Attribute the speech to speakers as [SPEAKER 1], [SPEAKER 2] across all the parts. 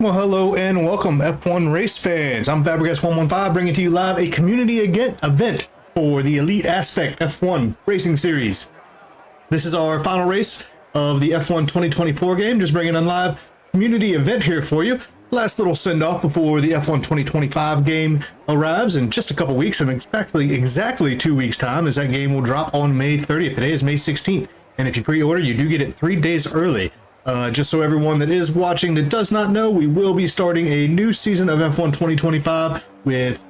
[SPEAKER 1] Well, hello and welcome, F1 race fans. I'm Fabregas115, bringing to you live a community event for the Elite Aspect F1 Racing Series. This is our final race of the F1 2024 game, just bringing a live community event here for you. Last little send-off before the F1 2025 game arrives in just a couple weeks, and exactly 2 weeks' time, as that game will drop on May 30th. Today is May 16th, and if you pre-order, you do get it 3 days early. Just so everyone that is watching that does not know, we will be starting a new season of F1 2025 with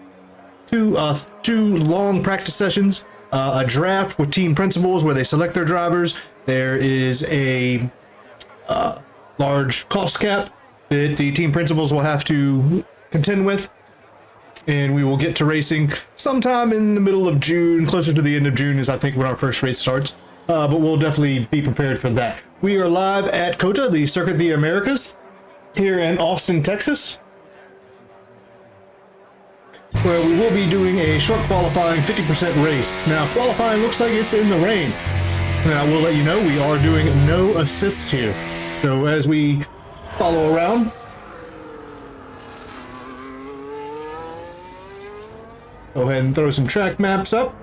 [SPEAKER 1] two long practice sessions, a draft with team principals where they select their drivers. There is a large cost cap that the team principals will have to contend with, and we will get to racing sometime in the middle of June. Closer to the end of June is, I think, when our first race starts, but we'll definitely be prepared for that. We are live at COTA, the Circuit of the Americas, here in Austin, Texas, where we will be doing a short qualifying 50% race. Now, qualifying looks like it's in the rain, and I will let you know we are doing no assists here. So as we follow around, go ahead and throw some track maps up.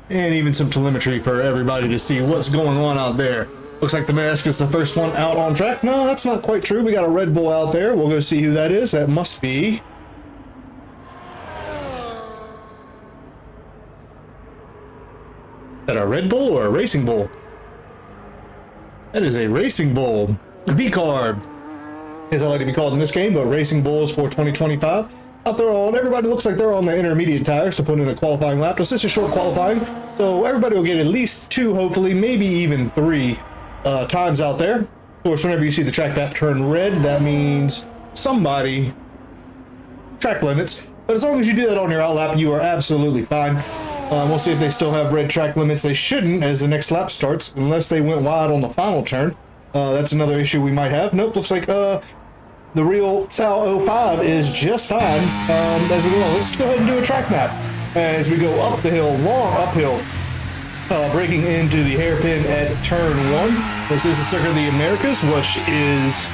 [SPEAKER 1] And even some telemetry for everybody to see what's going on out there. Looks like the Mask is the first one out on track. No, that's not quite true. We got a Red Bull out there. We'll go see who that is. That must be... Is that a Red Bull or a Racing Bull? That is a Racing Bull. V-Carb, as I like to be called in this game, but Racing Bulls for 2025. Out there on, everybody looks like they're on the intermediate tires to put in a qualifying lap. This is short qualifying, so everybody will get at least 2, hopefully, maybe even 3 times out there. Of course, whenever you see the track map turn red, that means somebody track limits. But as long as you do that on your out lap, you are absolutely fine. We'll see if they still have red track limits. They shouldn't as the next lap starts, unless they went wide on the final turn. That's another issue we might have. Nope, looks like the real Sal 05 is just fine as we go on. Let's go ahead and do a track map as we go up the hill, long uphill, breaking into the hairpin at turn 1. This is the Circuit of the Americas, which is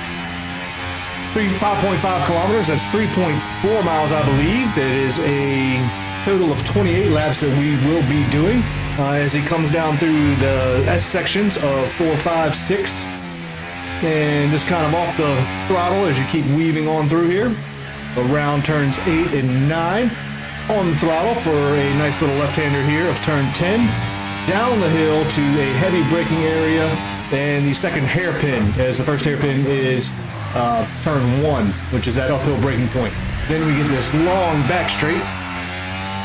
[SPEAKER 1] 5.5 kilometers. That's 3.4 miles, I believe. That is a total of 28 laps that we will be doing as he comes down through the S sections of 4, 5, 6. And just kind of off the throttle as you keep weaving on through here. Around turns 8 and 9. On the throttle for a nice little left-hander here of turn 10. Down the hill to a heavy braking area. And the second hairpin, as the first hairpin is turn 1, which is that uphill braking point. Then we get this long back straight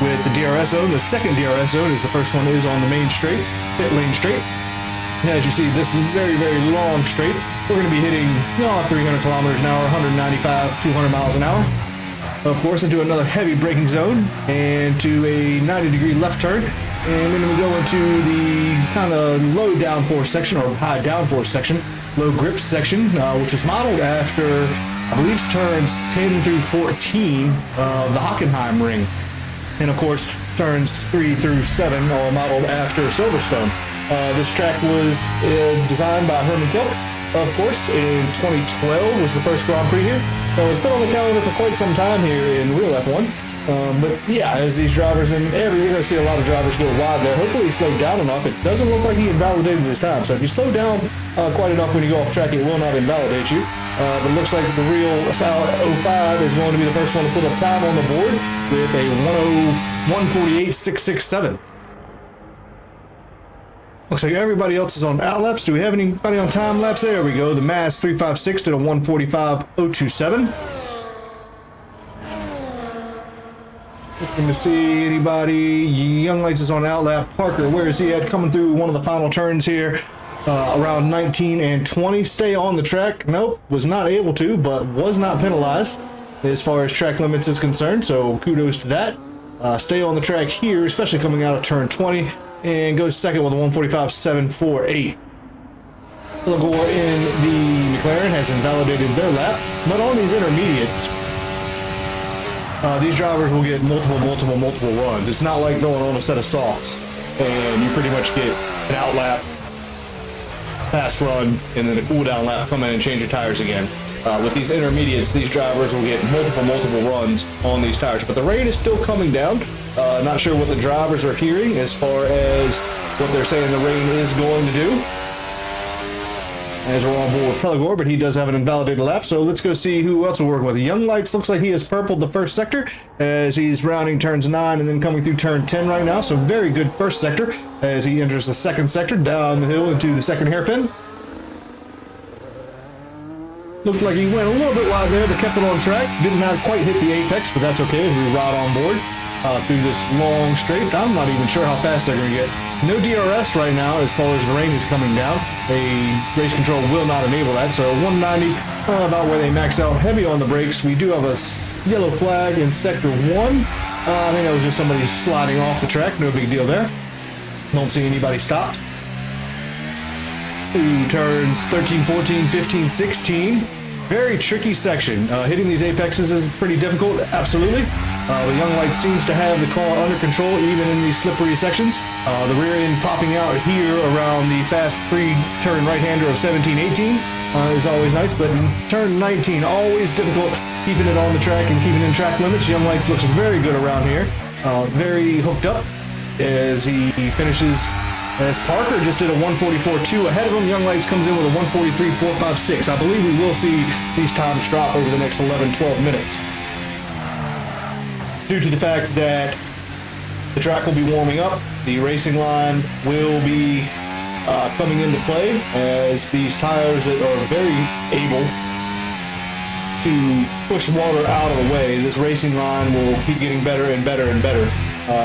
[SPEAKER 1] with the DRS zone. The second DRS zone is the first one is on the main straight, pit lane straight. As you see, this is very, very long straight. We're going to be hitting 300 kilometers an hour, 195, 200 miles an hour. Of course, into another heavy braking zone and to a 90-degree left turn. And then we go into the kind of low downforce section, or high downforce section, low grip section, which was modeled after, I believe, turns 10 through 14 of the Hockenheim ring. And of course, turns 3 through 7 are modeled after Silverstone. This track was designed by Herman Tilke, of course, in 2012 was the first Grand Prix here. So it's been on the calendar for quite some time here in real F1. But yeah, as these drivers, and you're going to see a lot of drivers go wide there. Hopefully he slowed down enough. It doesn't look like he invalidated his time. So if you slow down quite enough when you go off track, it will not invalidate you. But it looks like the real Sal 05 is going to be the first one to put a time on the board with a 1:48.667. Looks like everybody else is on out laps. Do we have anybody on time laps? There we go. The Mass 356 did a 1:45.027. Looking to see anybody. Young Lights is on out lap. Parker, where is he at? Coming through one of the final turns here. Around 19 and 20. Stay on the track. Nope, was not able to, but was not penalized as far as track limits is concerned. So kudos to that. Stay on the track here, especially coming out of turn 20. And goes second with a 1:45.748. Gore in the McLaren has invalidated their lap, but on these intermediates, these drivers will get multiple runs. It's not like going on a set of softs, and you pretty much get an out lap fast run and then a cool down lap, come in and change your tires again. With these intermediates, these drivers will get multiple runs on these tires, but the rain is still coming down. Not sure what the drivers are hearing as far as what they're saying the rain is going to do. As we're on board with Pelagor, but he does have an invalidated lap, so let's go see who else we're working with. Young Lights looks like he has purpled the first sector as he's rounding turns 9 and then coming through turn 10 right now, so very good first sector as he enters the second sector down the hill into the second hairpin. Looked like he went a little bit wide there, but kept it on track. Did not quite hit the apex, but that's okay as we ride on board through this long straight. I'm not even sure how fast they're going to get. No DRS right now as far as the rain is coming down. Race control will not enable that, so 190, about where they max out. Heavy on the brakes. We do have a yellow flag in sector 1. I think that was just somebody sliding off the track. No big deal there. Don't see anybody stopped. Through turns 13, 14, 15, 16. Very tricky section. Hitting these apexes is pretty difficult, absolutely. But Young Light seems to have the car under control even in these slippery sections. The rear end popping out here around the fast free-turn right-hander of 17, 18 is always nice, but in turn 19, always difficult keeping it on the track and keeping in track limits. Young Lights looks very good around here. Very hooked up as he finishes. As Parker just did a 144.2 ahead of him, Young Lights comes in with a 143.456. I believe we will see these times drop over the next 11, 12 minutes. Due to the fact that the track will be warming up, the racing line will be coming into play as these tires that are very able to push water out of the way. This racing line will keep getting better and better and better.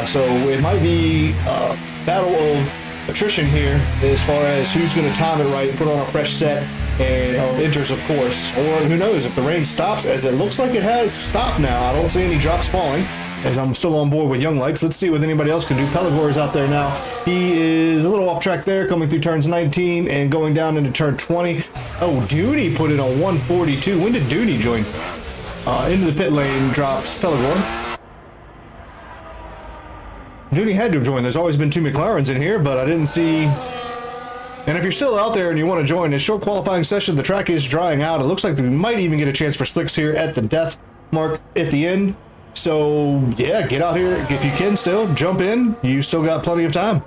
[SPEAKER 1] So it might be a battle of attrition here as far as who's going to time it right and put on a fresh set and enters, of course. Or who knows, if the rain stops, as it looks like it has stopped now. I don't see any drops falling as I'm still on board with Young Lights. Let's see what anybody else can do. Pelagor is out there now. He is a little off track there, coming through turns 19 and going down into turn 20. Oh, Dooney put in a 142. When did Dooney join? Into the pit lane drops Pelagor. Dooney had to have joined. There's always been 2 McLarens in here, but I didn't see. And if you're still out there and you want to join this short qualifying session, the track is drying out. It looks like we might even get a chance for slicks here at the death mark at the end. So yeah, get out here if you can still jump in. You still got plenty of time.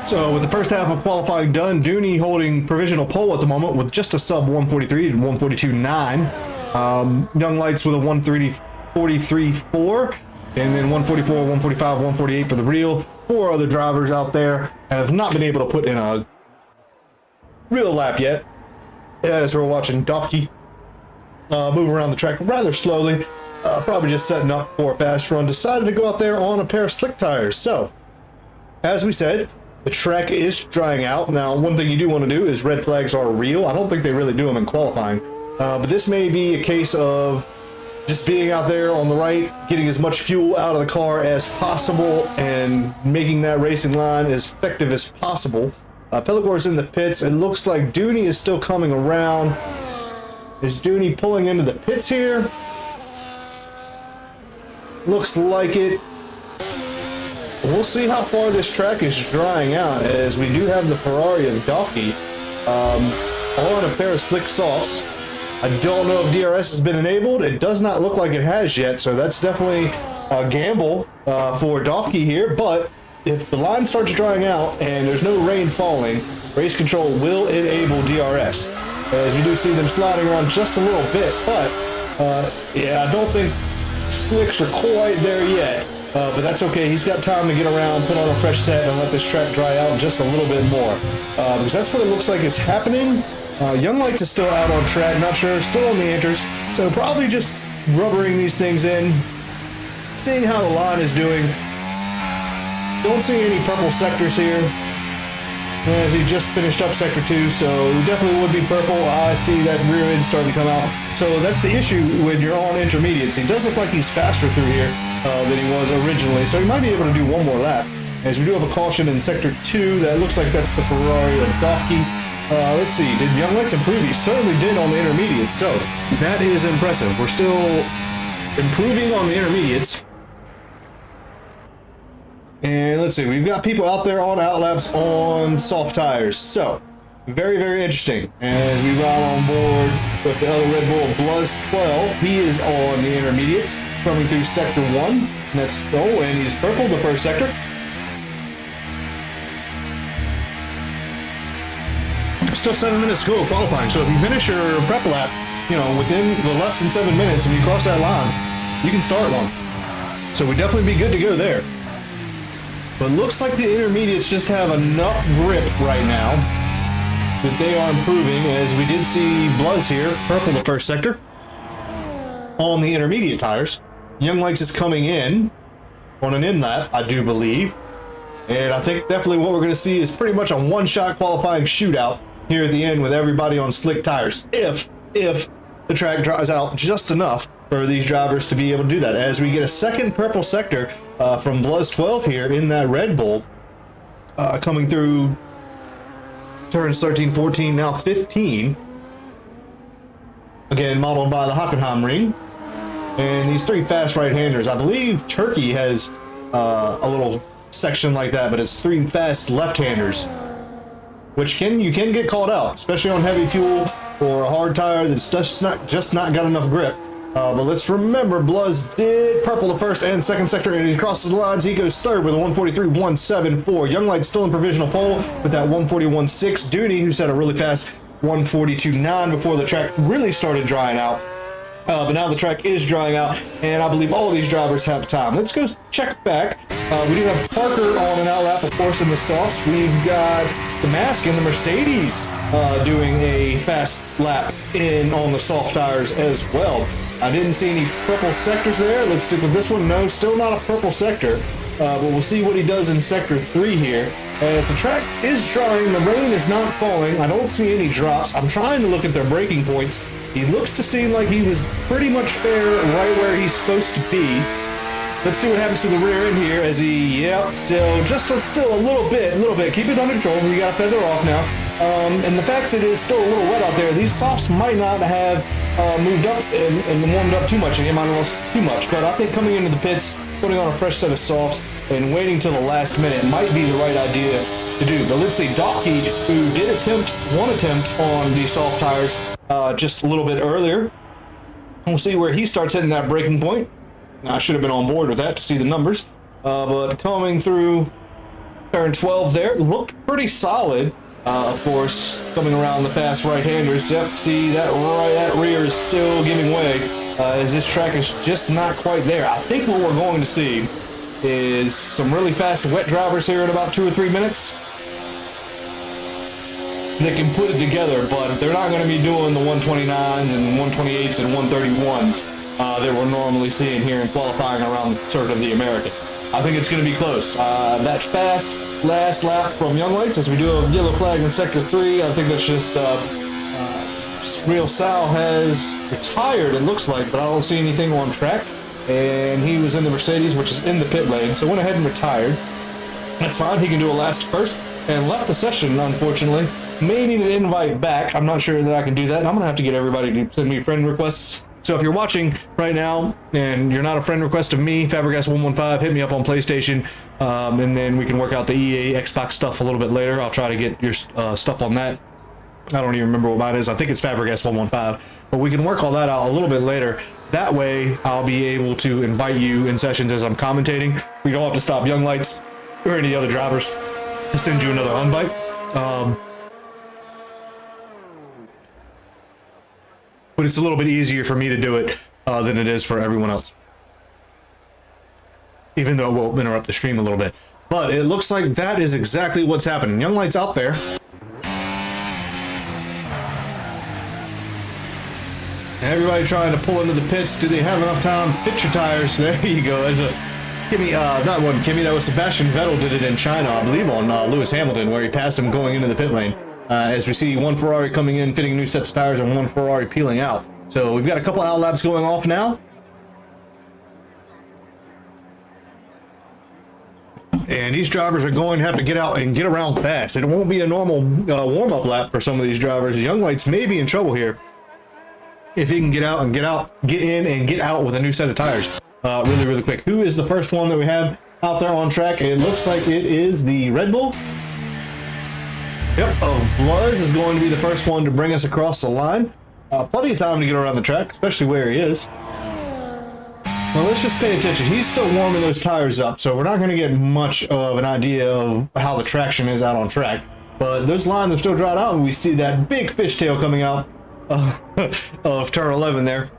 [SPEAKER 1] So with the first half of qualifying done, Dooney holding provisional pole at the moment with just a sub 143 and 142.9. Young Lights with a 143.4 and then 144, 145, 148 for the real. 4 other drivers out there have not been able to put in a real lap yet. As we're watching Dofke move around the track rather slowly, probably just setting up for a fast run, decided to go out there on a pair of slick tires. So, as we said, the track is drying out. Now, one thing you do want to do is red flags are real. I don't think they really do them in qualifying. But this may be a case of just being out there on the right, getting as much fuel out of the car as possible, and making that racing line as effective as possible. Pelagor's in the pits. It looks like Dooney is still coming around. Is Dooney pulling into the pits here? Looks like it. We'll see how far this track is drying out, as we do have the Ferrari of Dofke on a pair of slick softs. I don't know if DRS has been enabled. It does not look like it has yet, so that's definitely a gamble for Dofke here. But if the line starts drying out and there's no rain falling, race control will enable DRS, as we do see them sliding around just a little bit. But yeah, I don't think slicks are quite there yet. But that's okay. He's got time to get around, put on a fresh set, and let this track dry out just a little bit more. Because that's what it looks like is happening. Young Lights is still out on track, not sure, still on the inters. So probably just rubbering these things in, seeing how the line is doing. Don't see any purple sectors here, as he just finished up sector 2, so definitely would be purple. I see that rear end starting to come out. So that's the issue when you're on intermediates. He does look like he's faster through here than he was originally, so he might be able to do one more lap as we do have a caution in sector 2. That looks like that's the Ferrari of Dofke. Let's see, did Young Lights improve? He certainly did on the intermediates, so that is impressive. We're still improving on the intermediates. And let's see, we've got people out there on outlaps on soft tires, so very, very interesting. As we ride on board with the other Red Bull, Bluzz 12, he is on the intermediates, coming through sector 1. And that's, oh, and he's purple the first sector. Still 7 minutes to go qualifying, so if you finish your prep lap, you know, within the less than 7 minutes and you cross that line, you can start one. So we'd definitely be good to go there. But looks like the intermediates just have enough grip right now that they are improving, as we did see Bluzz here, purple the first sector, on the intermediate tires. Young Lights is coming in on an in lap, I do believe. And I think definitely what we're going to see is pretty much a one-shot qualifying shootout here at the end with everybody on slick tires, if the track dries out just enough for these drivers to be able to do that. As we get a second purple sector from Bluzz 12 here in that Red Bull, coming through turns 13, 14, now 15. Again, modeled by the Hockenheim ring. And these 3 fast right-handers, I believe Turkey has a little section like that, but it's 3 fast left-handers, which you can get called out, especially on heavy fuel or a hard tire that's just not got enough grip. But let's remember, Bluzz did purple the first and second sector, and he crosses the lines. He goes third with a 143.174. Young Light still in provisional pole with that 141.6. Dooney, who set a really fast 142.9 before the track really started drying out. But now the track is drying out, and I believe all of these drivers have time. Let's go check back. We do have Parker on an outlap, of course, in the softs. We've got the Mask and the Mercedes doing a fast lap in on the soft tires as well. I didn't see any purple sectors there. Let's stick with this one. No, still not a purple sector, but we'll see what he does in sector 3 here. As the track is drying, the rain is not falling. I don't see any drops. I'm trying to look at their braking points. He looks to seem like he was pretty much fair right where he's supposed to be. Let's see what happens to the rear end here as he, so just still a little bit. Keep it under control. We got to feather off now. And the fact that it's still a little wet out there, these softs might not have moved up and warmed up too much, and it might have lost too much. But I think coming into the pits, putting on a fresh set of softs, and waiting till the last minute might be the right idea to do. But let's see, Dofke, who did one attempt on the soft tires just a little bit earlier. We'll see where he starts hitting that braking point. I should have been on board with that to see the numbers. But coming through turn 12 there, looked pretty solid. Of course, coming around the fast right-handers. Yep, see that rear is still giving way as this track is just not quite there. I think what we're going to see is some really fast wet drivers here in about 2 or 3 minutes. They can put it together, but they're not going to be doing the 129s and 128s and 131s that we're normally seeing here in qualifying around the circuit of the Americas. I think it's going to be close. That fast last lap from Young Lights, as we do a yellow flag in sector 3, I think that's just Real Sal has retired, it looks like, but I don't see anything on track. And he was in the Mercedes, which is in the pit lane, so went ahead and retired. That's fine, he can do a last first, and left the session, unfortunately. May need an invite back. I'm not sure that I can do that. I'm going to have to get everybody to send me friend requests. So if you're watching right now and you're not a friend request of me, Fabregas115, hit me up on PlayStation, and then we can work out the EA Xbox stuff a little bit later. I'll try to get your stuff on that. I don't even remember what mine is. I think it's Fabregas115, but we can work all that out a little bit later. That way, I'll be able to invite you in sessions as I'm commentating. We don't have to stop Young Lights or any other drivers to send you another invite. But it's a little bit easier for me to do it than it is for everyone else. Even though it will interrupt the stream a little bit. But it looks like that is exactly what's happening. Young Lights out there. Everybody trying to pull into the pits. Do they have enough time to pit your tires? There you go. There's a Kimmy, not one Kimmy, that was Sebastian Vettel did it in China, I believe, on Lewis Hamilton, where he passed him going into the pit lane. As we see one Ferrari coming in, fitting new sets of tires, and one Ferrari peeling out. So we've got a couple out laps going off now. and these drivers are going to have to get out and get around fast. It won't be a normal warm-up lap for some of these drivers. Young Lights may be in trouble here if he can get in and get out with a new set of tires really quick. Who is the first one that we have out there on track? It looks like it is the Red Bull. Yep, Bluzz is going to be the first one to bring us across the line. Plenty of time to get around the track, especially where he is. Well, let's just pay attention. He's still warming those tires up, so we're not going to get much of an idea of how the traction is out on track. But those lines have still dried out, and we see that big fishtail coming out of turn 11 there.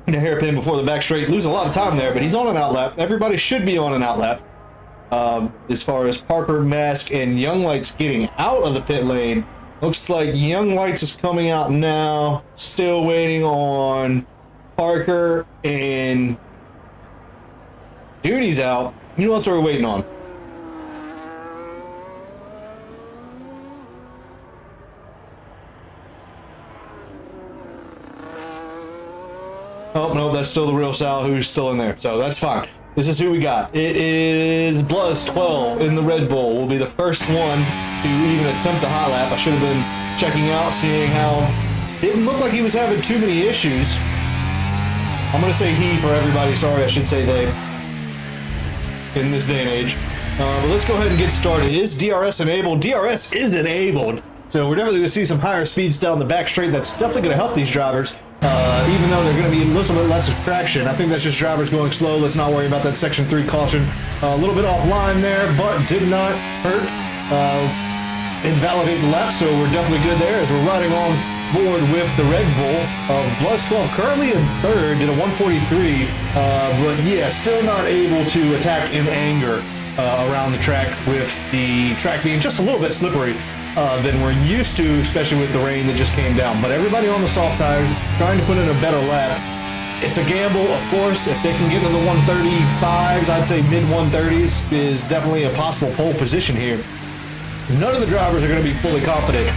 [SPEAKER 1] The hairpin before the back straight. Lose a lot of time there, but he's on an outlap. Everybody should be on an outlap. As far as Parker, Mask, and Young Lights getting out of the pit lane, looks like Young Lights is coming out now. Still waiting on Parker, and Duty's out. You know what we're waiting on? Oh, no, that's still the real Sal who's still in there, so that's fine. This is who we got. It is Bluzz 12 in the Red Bull. Will be the first one to even attempt the high lap. I should have been checking out, seeing how didn't look like he was having too many issues. I'm going to say he for everybody. Sorry, I should say they in this day and age. But let's go ahead and get started. Is DRS enabled? DRS is enabled. So we're definitely going to see some higher speeds down the back straight. That's definitely going to help these drivers. Even though they're going to be a little bit less of traction. I think that's just drivers going slow. Let's not worry about that Section 3 caution. A little bit offline there, but did not hurt. Invalidate the lap, so we're definitely good there as we're riding on board with the Red Bull. Bluzz 12 currently in third, did a 143, but yeah, still not able to attack in anger around the track, with the track being just a little bit slippery than we're used to, especially with the rain that just came down. But everybody on the soft tires trying to put in a better lap. It's a gamble, of course. If they can get into the 135s, I'd say mid 130s is definitely a possible pole position here. None of the drivers are going to be fully confident,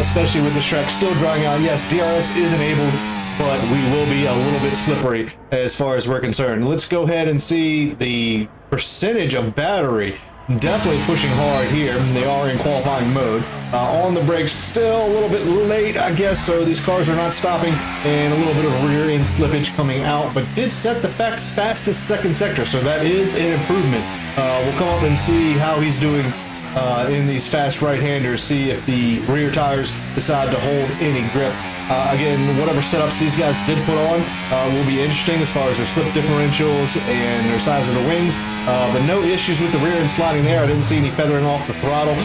[SPEAKER 1] especially with this track still drying out. Yes, DRS is enabled, but we will be a little bit slippery as far as we're concerned. Let's go ahead and see the percentage of battery. Definitely pushing hard here. They are in qualifying mode. On the brakes, still a little bit late, I guess, so these cars are not stopping, and a little bit of rear end slippage coming out, but did set the fastest second sector, so that is an improvement. We'll come up and see how he's doing in these fast right-handers, see if the rear tires decide to hold any grip. Again, whatever setups these guys did put on will be interesting as far as their slip differentials and their size of the wings, but no issues with the rear end sliding there. I didn't see any feathering off the throttle.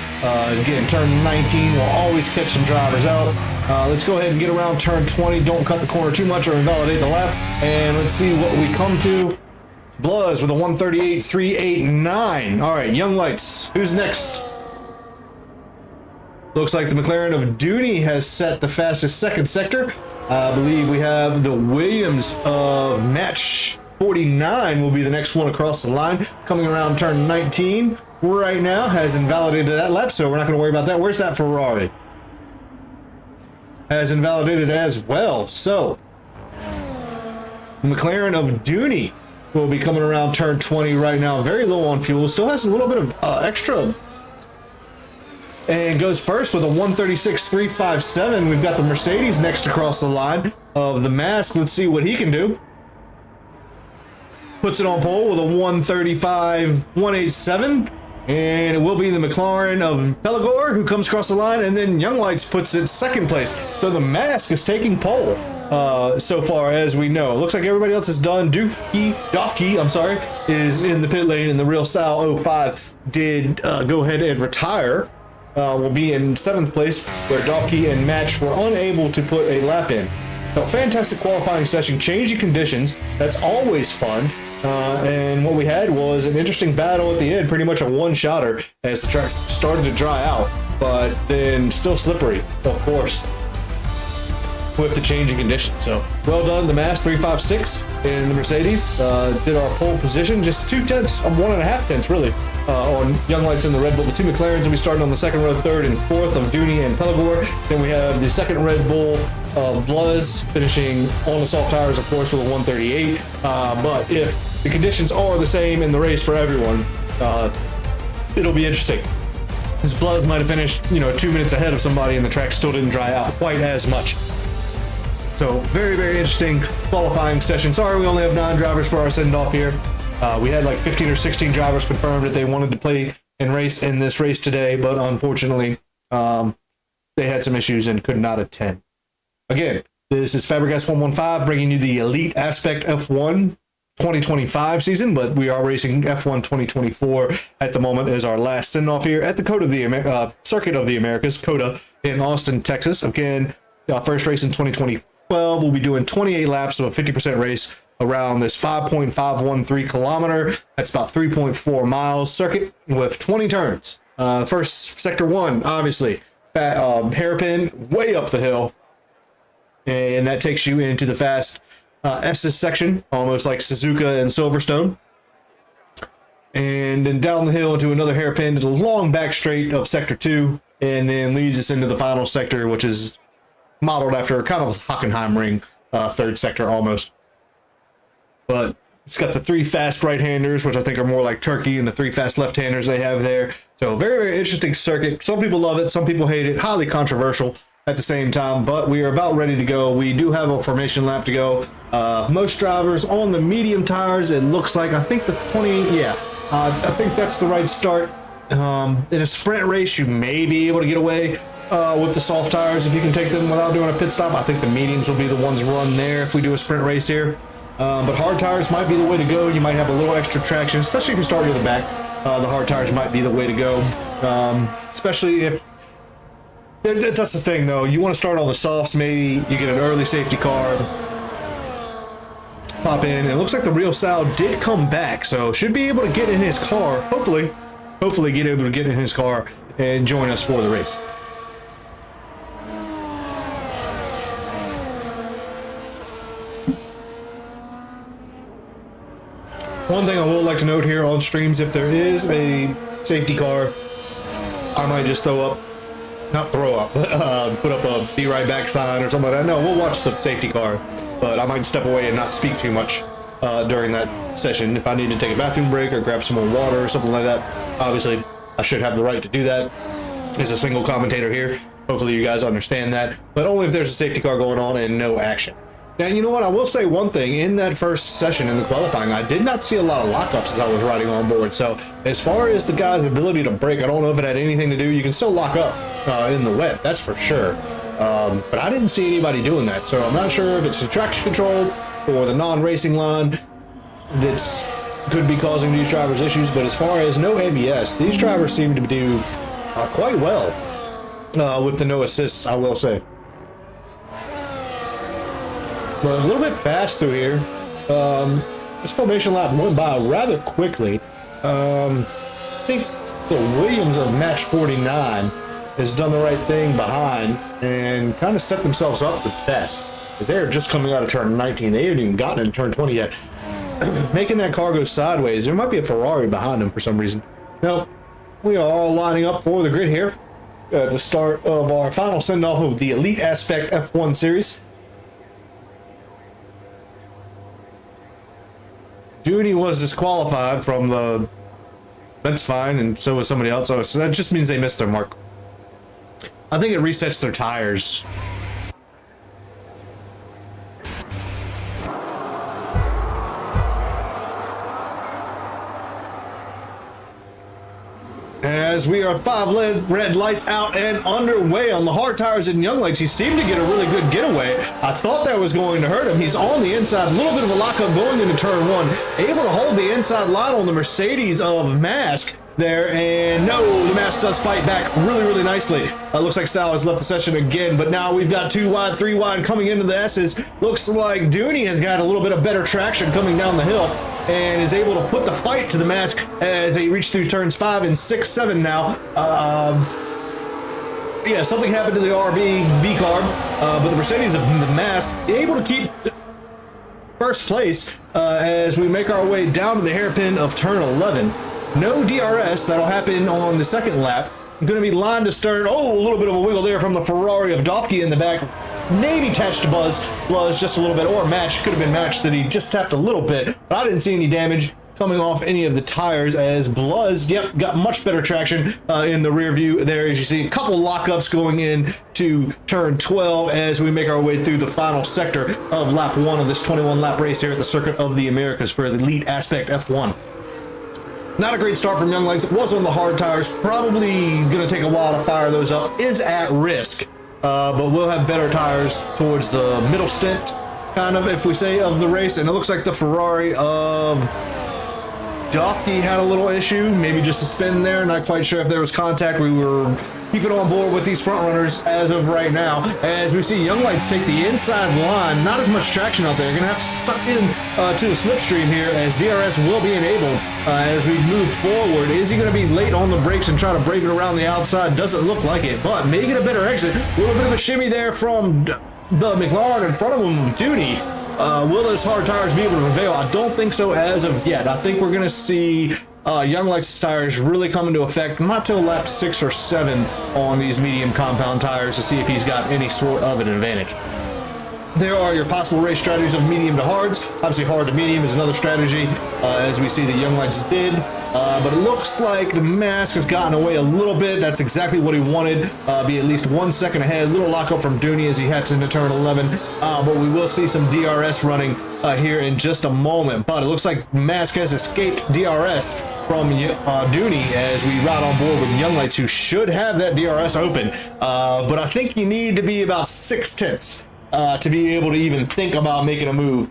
[SPEAKER 1] Again, turn 19 will always catch some drivers out. Let's go ahead and get around turn 20. Don't cut the corner too much or invalidate the lap, and let's see what we come to. Bluzz with a 138.389. All right, Young Lights, who's next? Looks like the McLaren of Duty has set the fastest second sector. I believe we have the Williams of match 49 will be the next one across the line. Coming around turn 19 right now, has invalidated that lap, so we're not going to worry about that. Where's that Ferrari? Has invalidated as well. So, the McLaren of Duty will be coming around turn 20 right now. Very low on fuel. Still has a little bit of extra. And goes first with a 136.357. We've got the Mercedes next across the line of the Mask. Let's see what he can do. Puts it on pole with a 135.187. And it will be the McLaren of Pelagor who comes across the line. And then Young Lights puts it second place. So the Mask is taking pole so far as we know. It looks like everybody else is done. Dofke, I'm sorry, is in the pit lane. And the real Sal 05 did go ahead and retire. Will be in 7th place, where Dofke and Match were unable to put a lap in. So fantastic qualifying session, changing conditions. That's always fun. And what we had was an interesting battle at the end, pretty much a one-shotter as the track started to dry out, but then still slippery, of course, with the changing conditions. So well done, the Mass 356 in the Mercedes. Did our pole position, just 2 tenths, 1.5 tenths really, on Young Lights in the Red Bull. The 2 McLarens will be starting on the second row, 3rd and 4th of Duty and Pelagor. Then we have the second Red Bull Bluzz finishing on the soft tires, of course, with a 138. But if the conditions are the same in the race for everyone, it'll be interesting. His Buzz might have finished, 2 minutes ahead of somebody, and the track still didn't dry out quite as much. So very, very interesting qualifying session. Sorry, we only have 9 drivers for our send-off here. We had like 15 or 16 drivers confirmed that they wanted to play and race in this race today, but unfortunately, they had some issues and could not attend. Again, this is Fabregas 115 bringing you the Elite Aspect F1 2025 season, but we are racing F1 2024 at the moment as our last send-off here at the COTA of the Circuit of the Americas, COTA, in Austin, Texas. Again, first race in 2012. We'll be doing 28 laps of a 50% race around this 5.513 kilometer. That's about 3.4 miles circuit with 20 turns. First sector 1, obviously, hairpin way up the hill, and that takes you into the fast S's section, almost like Suzuka and Silverstone, and then down the hill into another hairpin to the long back straight of sector 2, and then leads us into the final sector, which is modeled after kind of Hockenheim ring, third sector almost. But it's got the 3 fast right-handers, which I think are more like Turkey, and the 3 fast left-handers they have there. So very, very interesting circuit. Some people love it, some people hate it. Highly controversial at the same time, but we are about ready to go. We do have a formation lap to go. Most drivers on the medium tires, it looks like. I think the 20, I think that's the right start. In a sprint race, you may be able to get away with the soft tires if you can take them without doing a pit stop. I think the mediums will be the ones run there if we do a sprint race here. But hard tires might be the way to go. You might have a little extra traction, especially if you start near the back. The hard tires might be the way to go, especially if... That's the thing, though. You want to start on the softs, maybe you get an early safety car, pop in. It looks like the real Sal did come back, so should be able to get in his car, hopefully get able to get in his car and join us for the race. One thing I would like to note here on streams, if there is a safety car, I might just put up a be right back sign or something like that. No, we'll watch the safety car, but I might step away and not speak too much during that session. If I need to take a bathroom break or grab some more water or something like that, obviously I should have the right to do that as a single commentator here. Hopefully you guys understand that, but only if there's a safety car going on and no action. Now, you know what? I will say one thing. In that first session in the qualifying, I did not see a lot of lockups as I was riding on board. So as far as the guy's ability to brake, I don't know if it had anything to do. You can still lock up in the wet, that's for sure. But I didn't see anybody doing that. So I'm not sure if it's the traction control or the non-racing line that's could be causing these drivers issues. But as far as no ABS, these drivers seem to do quite well with the no assists, I will say. But a little bit fast through here. This formation lap went by rather quickly. I think the Williams of match 49 has done the right thing behind and kind of set themselves up the best, because they're just coming out of turn 19. They haven't even gotten into turn 20 yet. Making that car go sideways. There might be a Ferrari behind them for some reason. No, we are all lining up for the grid here at the start of our final send-off of the Elite Aspect F1 series. Dooney was disqualified from the... That's fine, and so was somebody else. So that just means they missed their mark. I think it resets their tires. As we are 5 red lights out and underway on the hard tires in Young Lakes, he seemed to get a really good getaway. I thought that was going to hurt him. He's on the inside, a little bit of a lockup going into turn 1, able to hold the inside line on the Mercedes of Mask there, and no, the Mask does fight back really, really nicely. Looks like Sal has left the session again, but now we've got 2 wide, 3 wide coming into the S's. Looks like Dooney has got a little bit of better traction coming down the hill and is able to put the fight to the Mask as they reach through turns 5 and 6, 7 now. Yeah, something happened to the RB V-carb, but the Mercedes of the Mask able to keep first place as we make our way down to the hairpin of turn 11. No DRS, that'll happen on the second lap. Going to be line to stern. Oh, a little bit of a wiggle there from the Ferrari of Dopke in the back. Maybe touched to Buzz just a little bit, or match. Could have been matched that he just tapped a little bit, but I didn't see any damage. coming off any of the tires, as Bluz, yep, got much better traction in the rear view there. As you see, a couple lockups going in to turn 12 as we make our way through the final sector of lap 1 of this 21 lap race here at the Circuit of the Americas for the Elite Aspect F1. Not a great start from Young Lights. It was on the hard tires, probably going to take a while to fire those up, is at risk, but we'll have better tires towards the middle stint, kind of, if we say, of the race. And it looks like the Ferrari of Duffy had a little issue, maybe just a spin there. Not quite sure if there was contact. We were keeping on board with these front runners as of right now. As we see Young Lights take the inside line, not as much traction out there. You're gonna have to suck in to the slipstream here, as DRS will be enabled as we move forward. Is he gonna be late on the brakes and try to brake it around the outside? Doesn't look like it, but may get a better exit. A little bit of a shimmy there from the McLaren in front of him, Duty. Will those hard tires be able to prevail? I don't think so as of yet. I think we're going to see Young Lights tires really come into effect not till lap 6 or 7 on these medium compound tires to see if he's got any sort of an advantage. There are your possible race strategies of medium to hards. Obviously, hard to medium is another strategy, as we see the Young Lights did. But it looks like the Mask has gotten away a little bit. That's exactly what he wanted. Be at least 1 second ahead. Little lockup from Dooney as he heads into turn 11. But we will see some DRS running here in just a moment. But it looks like Mask has escaped DRS from Dooney as we ride on board with Young Lights, who should have that DRS open. But I think you need to be about 6/10 to be able to even think about making a move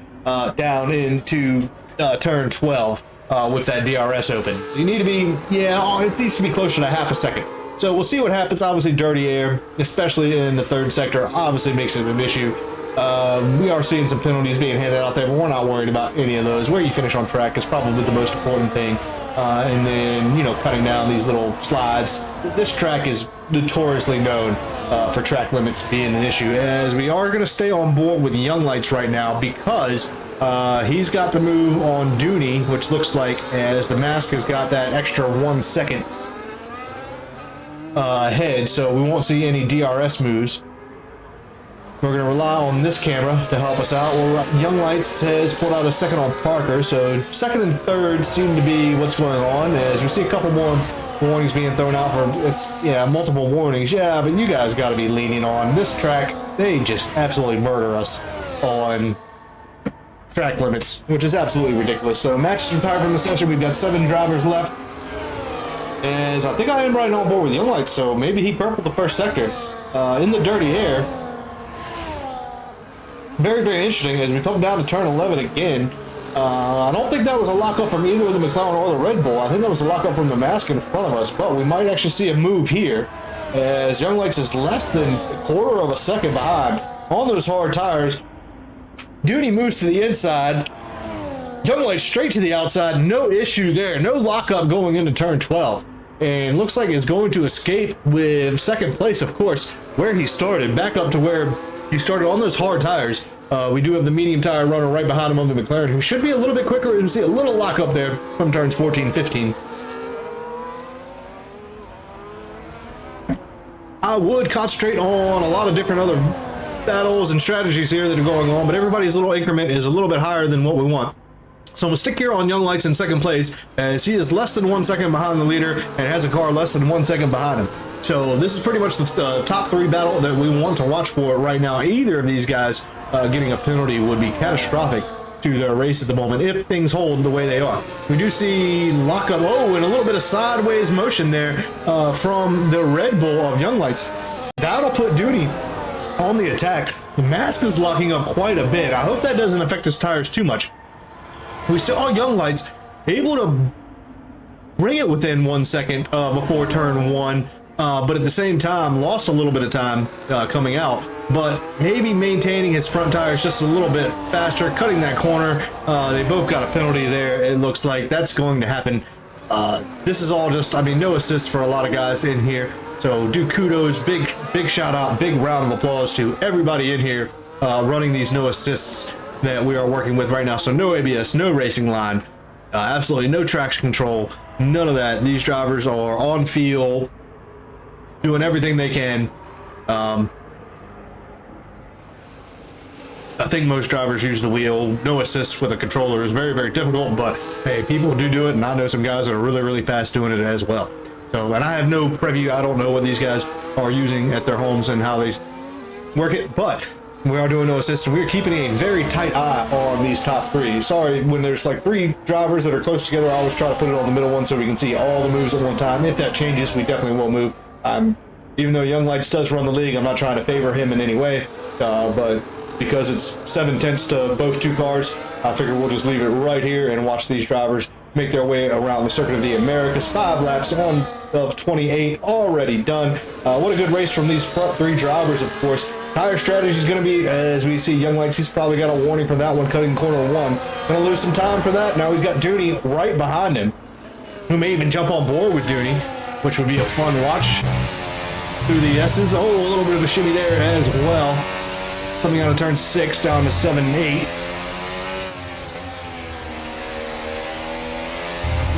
[SPEAKER 1] down into turn 12 with that DRS open. So you need to be, it needs to be closer to half a second. So we'll see what happens. Obviously, dirty air, especially in the third sector, obviously makes it an issue. We are seeing some penalties being handed out there, but we're not worried about any of those. Where you finish on track is probably the most important thing. And then, cutting down these little slides. This track is notoriously known for track limits being an issue, as we are going to stay on board with Young Lights right now, because he's got the move on Dooney, which looks like, as the Mask has got that extra 1 second ahead, so we won't see any DRS moves. We're going to rely on this camera to help us out. Well, Young Lights has pulled out a second on Parker, so second and third seem to be what's going on, as we see a couple more warnings being thrown out for, multiple warnings. Yeah, but you guys got to be leaning on this track. They just absolutely murder us on track limits, which is absolutely ridiculous. So match is retired from the session. We've got 7 drivers left, as I think I am riding on board with Young Lights, so maybe he purpled the first sector in the dirty air. Very, very interesting as we come down to turn 11 again. I don't think that was a lockup from either the McLaren or the Red Bull. I think that was a lockup from the Mask in front of us, but we might actually see a move here, as Young Lights is less than a quarter of a second behind on those hard tires. Duty moves to the inside. Young Lights straight to the outside. No issue there. No lockup going into turn 12. And looks like it's going to escape with second place, of course, where he started. Back up to where he started on those hard tires. We do have the medium tire runner right behind him on the McLaren, who should be a little bit quicker. You can see a little lockup there from turns 14, 15. I would concentrate on a lot of different other battles and strategies here that are going on, but everybody's little increment is a little bit higher than what we want. So I'm going to stick here on Young Lights in second place, as he is less than 1 second behind the leader and has a car less than 1 second behind him. So this is pretty much the top 3 battle that we want to watch for right now. Either of these guys getting a penalty would be catastrophic to their race at the moment, if things hold the way they are. We do see lockup, and a little bit of sideways motion there from the Red Bull of Young Lights. That'll put Duty on the attack. The Mask is locking up quite a bit. I hope that doesn't affect his tires too much. We saw Young Lights able to bring it within 1 second before turn 1, but at the same time lost a little bit of time coming out, but maybe maintaining his front tires just a little bit faster, cutting that corner. They both got a penalty there. It looks like that's going to happen. This is all just, no assists for a lot of guys in here. So do kudos, big shout out, big round of applause to everybody in here running these no assists that we are working with right now. So no ABS, no racing line, absolutely no traction control, none of that. These drivers are on field, doing everything they can. I think most drivers use the wheel. No assist with a controller is very, very difficult, but hey, people do it, and I know some guys that are really, really fast doing it as well. So, and I have no preview. I don't know what these guys are using at their homes and how they work it, but we are doing no assist, and we're keeping a very tight eye on these top three. Sorry, when there's like three drivers that are close together, I always try to put it on the middle one so we can see all the moves at one time. If that changes, we definitely will move. Even though Young Lights does run the league, I'm not trying to favor him in any way, but because it's 7/10 to both two cars, I figure we'll just leave it right here and watch these drivers make their way around the Circuit of the Americas. 5 laps on of 28 already done. What a good race from these front three drivers, of course. Tire strategy is going to be, as we see Young Lights, he's probably got a warning from that one, cutting corner 1. Going to lose some time for that. Now he's got Dooney right behind him, who may even jump on board with Dooney, which would be a fun watch through the S's. Oh, a little bit of a shimmy there as well. Coming out of turn 6 down to 7 and 8.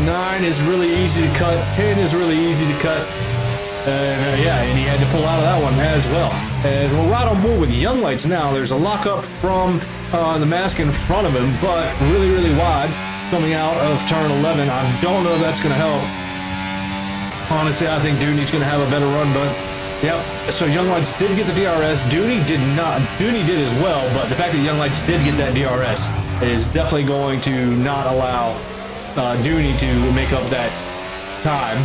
[SPEAKER 1] 9 is really easy to cut. 10 is really easy to cut. Yeah, and he had to pull out of that one as well. And we're right on board with Young Lights now. There's a lockup from the mask in front of him, but really, really wide coming out of turn 11. I don't know if that's going to help. Honestly, I think Dooney's going to have a better run, but yep. So Young Lights did get the DRS. Dooney did not. Dooney did as well, but the fact that Young Lights did get that DRS is definitely going to not allow Dooney to make up that time.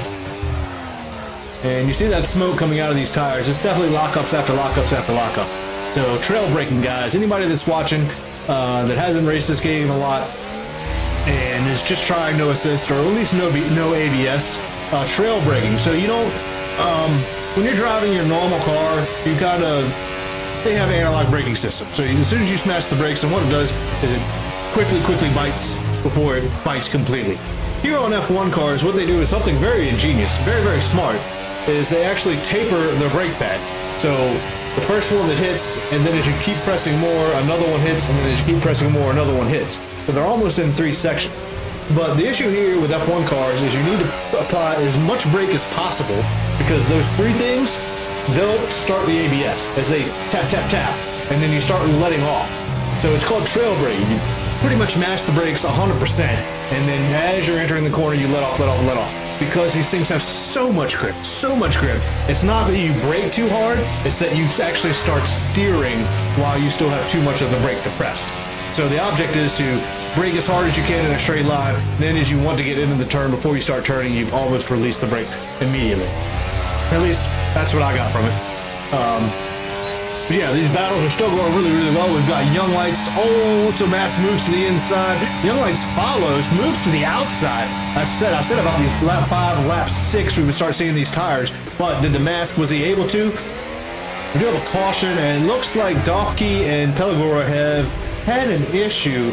[SPEAKER 1] And you see that smoke coming out of these tires. It's definitely lockups after lockups after lockups. So trail braking, guys. Anybody that's watching that hasn't raced this game a lot and is just trying no assist or at least no ABS, trail braking. So you don't, when you're driving your normal car, you kind of, they have an analog braking system. So as soon as you smash the brakes, and what it does is it quickly bites before it bites completely. Here on F1 cars, what they do is something very ingenious, very, very smart, is they actually taper the brake pad. So the first one that hits, and then as you keep pressing more, another one hits, and then as you keep pressing more, another one hits. So they're almost in 3 sections. But the issue here with F1 cars is you need to apply as much brake as possible, because those 3 things, they'll start the ABS as they tap, tap, tap, and then you start letting off. So it's called trail braking. You pretty much mash the brakes 100%, and then as you're entering the corner, you let off, let off, let off. Because these things have so much grip, so much grip. It's not that you brake too hard, it's that you actually start steering while you still have too much of the brake depressed. So the object is to brake as hard as you can in a straight line, then as you want to get into the turn, before you start turning, you've almost released the brake immediately. At least, that's what I got from it. But yeah, these battles are still going really, really well. We've got Young Lights. Oh, so Mass moves to the inside. Young Lights follows, moves to the outside. I said about these lap 5, lap 6, we would start seeing these tires. But did the Mask, was he able to? We do have a caution, and it looks like Dofke and Pelagora have had an issue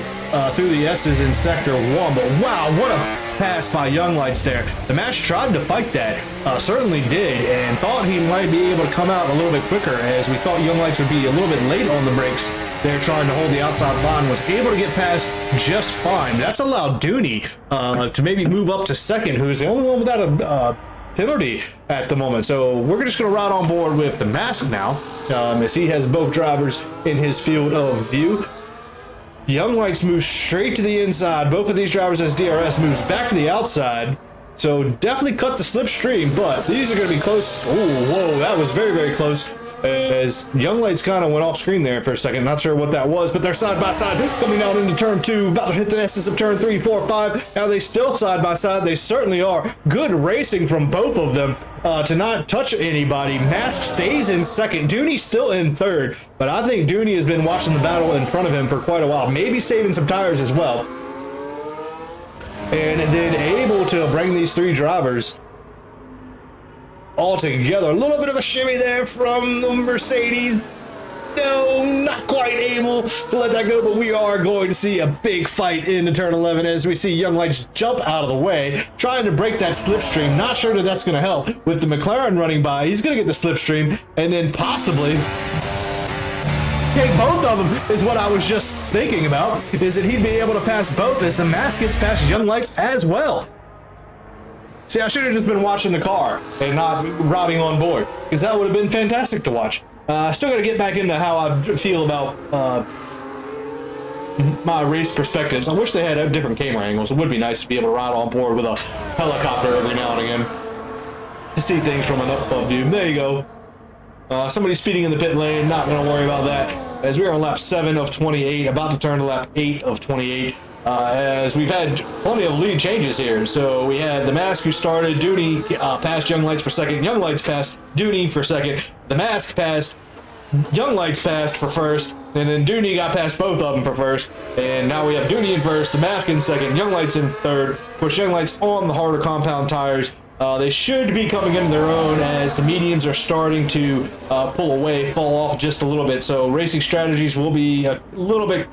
[SPEAKER 1] through the S's in Sector 1. But wow, what a pass by Young Lights there. The Mask tried to fight that, certainly did, and thought he might be able to come out a little bit quicker, as we thought Young Lights would be a little bit late on the brakes. They're trying to hold the outside line, was able to get past just fine. That's allowed Dooney to maybe move up to second, who's the only one without a penalty at the moment. So we're just going to ride on board with the Mask now, as he has both drivers in his field of view. Young Lights moves straight to the inside. Both of these drivers as DRS moves back to the outside. So definitely cut the slipstream, but these are going to be close. Oh, whoa, that was very, very close. As Young Lights kind of went off screen there for a second. Not sure what that was, but they're side by side coming out into turn 2, about to hit the S's of turn 3, 4, 5. Now they still side by side. They certainly are. Good racing from both of them to not touch anybody. Mask stays in second. Dooney still in third, but I think Dooney has been watching the battle in front of him for quite a while, maybe saving some tires as well. And then able to bring these 3 drivers all together. A little bit of a shimmy there from the Mercedes. No, not quite able to let that go, but we are going to see a big fight into turn 11 as we see Young Lights jump out of the way, trying to break that slipstream. Not sure that that's going to help. With the McLaren running by, he's going to get the slipstream and then possibly take both of them, is what I was just thinking about, is that he'd be able to pass both as the Mask gets past Young Lights as well. See, I should have just been watching the car and not riding on board, because that would have been fantastic to watch. Still got to get back into how I feel about my race perspectives. I wish they had different camera angles. It would be nice to be able to ride on board with a helicopter every now and again to see things from an up-above view. There you go. Somebody speeding in the pit lane, not going to worry about that, as we are on lap 7 of 28, about to turn to lap 8 of 28, as we've had plenty of lead changes here. So we had the Mask who started, Dooney passed Young Lights for second, Young Lights passed Dooney for second, the Mask passed, Young Lights passed for first, and then Dooney got past both of them for first, and now we have Dooney in first, the Mask in second, Young Lights in third. Of course, Young Lights on the harder compound tires. They should be coming into their own as the mediums are starting to pull away, fall off just a little bit. So racing strategies will be a little bit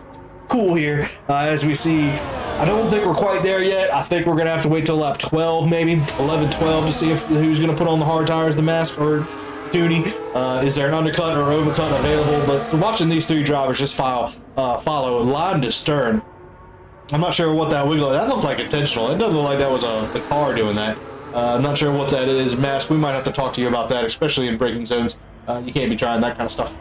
[SPEAKER 1] cool here as we see. I don't think we're quite there yet. I think we're going to have to wait till lap 12, maybe 11, 12 to see who's going to put on the hard tires, the Mask or Dooney. Is there an undercut or overcut available? But watching these three drivers just follow line to stern. I'm not sure what that wiggle. That looked like intentional. It doesn't look like that was the car doing that. I'm not sure what that is, Mask. We might have to talk to you about that, especially in braking zones. You can't be trying that kind of stuff.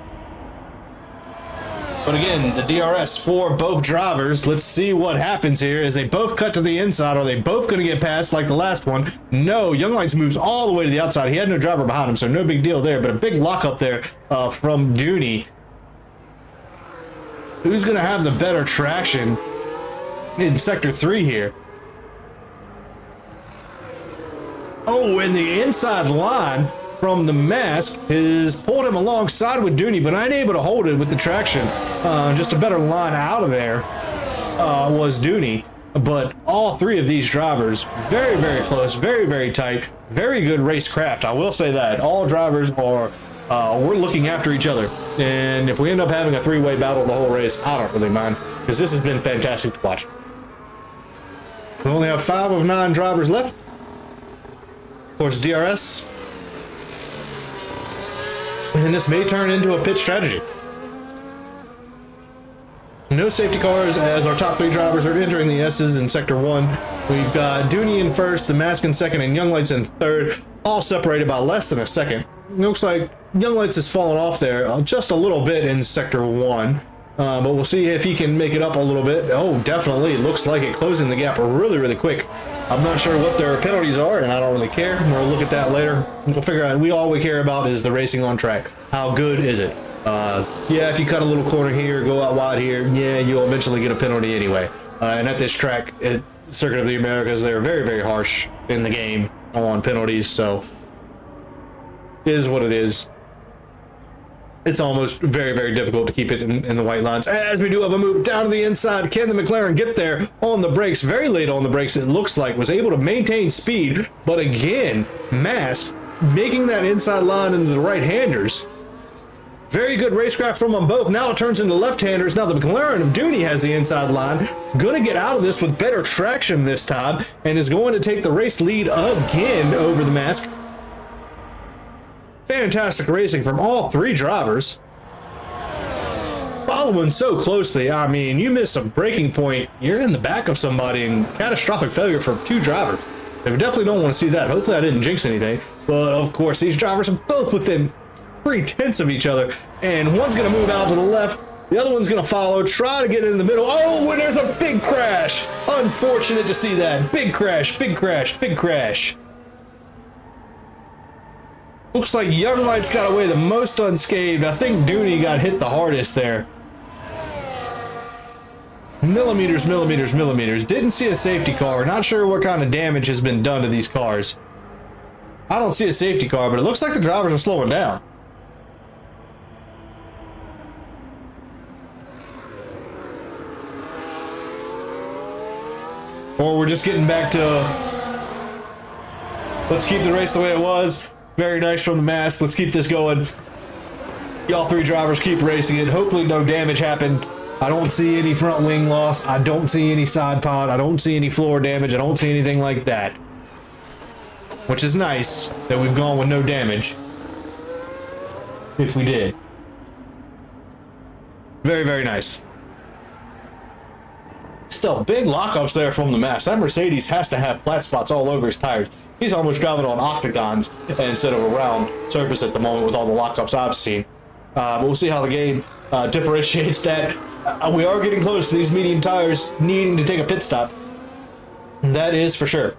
[SPEAKER 1] But again, the DRS for both drivers. Let's see what happens here as they both cut to the inside. Are they both going to get past like the last one? No, Young Lights moves all the way to the outside. He had no driver behind him, so no big deal there. But a big lockup there from Dooney. Who's going to have the better traction in Sector 3 here? Oh, and the inside line from the Mask has pulled him alongside with Dooney, but unable to hold it with the traction. Just a better line out of there was Dooney. But all three of these drivers, very, very close, very, very tight, very good racecraft. I will say that. All drivers are, we're looking after each other. And if we end up having a three-way battle the whole race, I don't really mind, because this has been fantastic to watch. We only have 5 of 9 drivers left. Of course, DRS. And this may turn into a pit strategy. No safety cars as our top 3 drivers are entering the S's in Sector 1. We've got Dooney in first, the Mask in second, and Young Lights in third, all separated by less than a second. It looks like Young Lights has fallen off there just a little bit in Sector 1. But we'll see if he can make it up a little bit. Oh, definitely. Looks like it, closing the gap really, really quick. I'm not sure what their penalties are, and I don't really care. We'll look at that later. We'll figure out. All we care about is the racing on track. How good is it? Yeah, if you cut a little corner here, go out wide here, yeah, you'll eventually get a penalty anyway. And at this track, at Circuit of the Americas, they're very, very harsh in the game on penalties, so it is what it is. It's almost very, very difficult to keep it in the white lines. As we do have a move down to the inside, can the McLaren get there on the brakes? Very late on the brakes, it looks like. Was able to maintain speed, but again, Mask making that inside line into the right-handers. Very good racecraft from them both. Now it turns into left-handers. Now the McLaren of Dooney has the inside line. Going to get out of this with better traction this time, and is going to take the race lead again over the Mask. Fantastic racing from all 3 drivers. Following so closely, I mean, you miss a braking point, you're in the back of somebody, and catastrophic failure for 2 drivers. They definitely don't want to see that. Hopefully I didn't jinx anything. But of course, these drivers are both within 3/10 of each other, and one's going to move out to the left, the other one's going to follow, try to get in the middle. Oh, and there's a big crash. Unfortunate to see that. Big crash, big crash, big crash. Looks like Young Lights got away the most unscathed. I think Dooney got hit the hardest there. Millimeters, millimeters, millimeters. Didn't see a safety car. Not sure what kind of damage has been done to these cars. I don't see a safety car, but it looks like the drivers are slowing down. Or we're just getting back to, let's keep the race the way it was. Very nice from the Mask. Let's keep this going. Y'all 3 drivers keep racing it. Hopefully no damage happened. I don't see any front wing loss. I don't see any side pod. I don't see any floor damage. I don't see anything like that. Which is nice that we've gone with no damage. If we did. Very, very nice. Still, big lockups there from the Mask. That Mercedes has to have flat spots all over his tires. He's almost driving on octagons instead of a round surface at the moment with all the lockups I've seen. But we'll see how the game differentiates that. we are getting close to these medium tires needing to take a pit stop. That is for sure.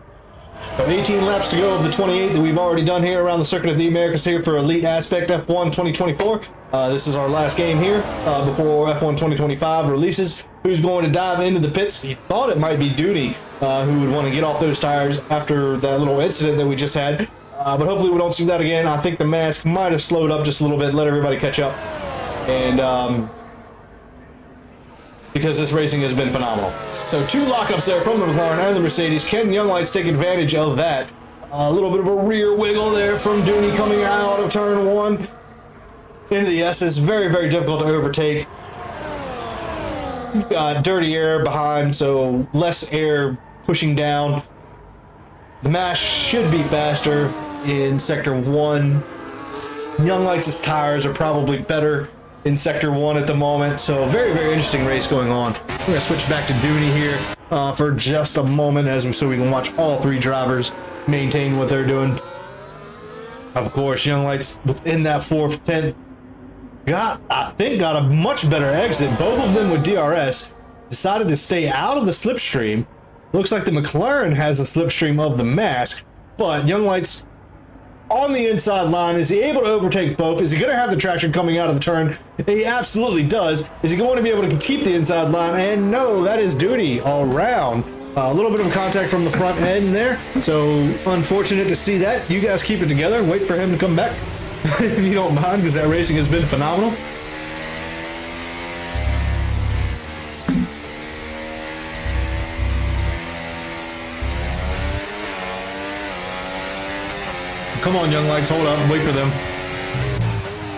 [SPEAKER 1] So 18 laps to go of the 28 that we've already done here around the Circuit of the Americas here for Elite Aspect F1 2024. This is our last game here before F1 2025 releases. Who's going to dive into the pits? He thought it might be Dooney who would want to get off those tires after that little incident that we just had. But hopefully we don't see that again. I think the mask might have slowed up just a little bit, let everybody catch up. And because this racing has been phenomenal. So 2 lockups there from the McLaren and the Mercedes. Can Younglights take advantage of that? A little bit of a rear wiggle there from Dooney coming out of turn 1 into the S's. Very, very difficult to overtake. You've got dirty air behind, so less air pushing down. The mash should be faster in Sector 1. Younglights' tires are probably better in Sector 1 at the moment, so very, very interesting race going on. We're going to switch back to Dooney here for just a moment so we can watch all 3 drivers maintain what they're doing. Of course, Younglights within that 4th, 10th got a much better exit. Both of them with DRS decided to stay out of the slipstream. Looks like the McLaren has a slipstream of the mask, but Younglights on the inside line. Is he able to overtake both? Is he going to have the traction coming out of the turn? He absolutely does. Is he going to be able to keep the inside line? And no, that is Dooney all around. A little bit of contact from the front end there. So unfortunate to see that. You guys keep it together. Wait for him to come back if you don't mind, because that racing has been phenomenal. Come on, Younglights, hold up, wait for them.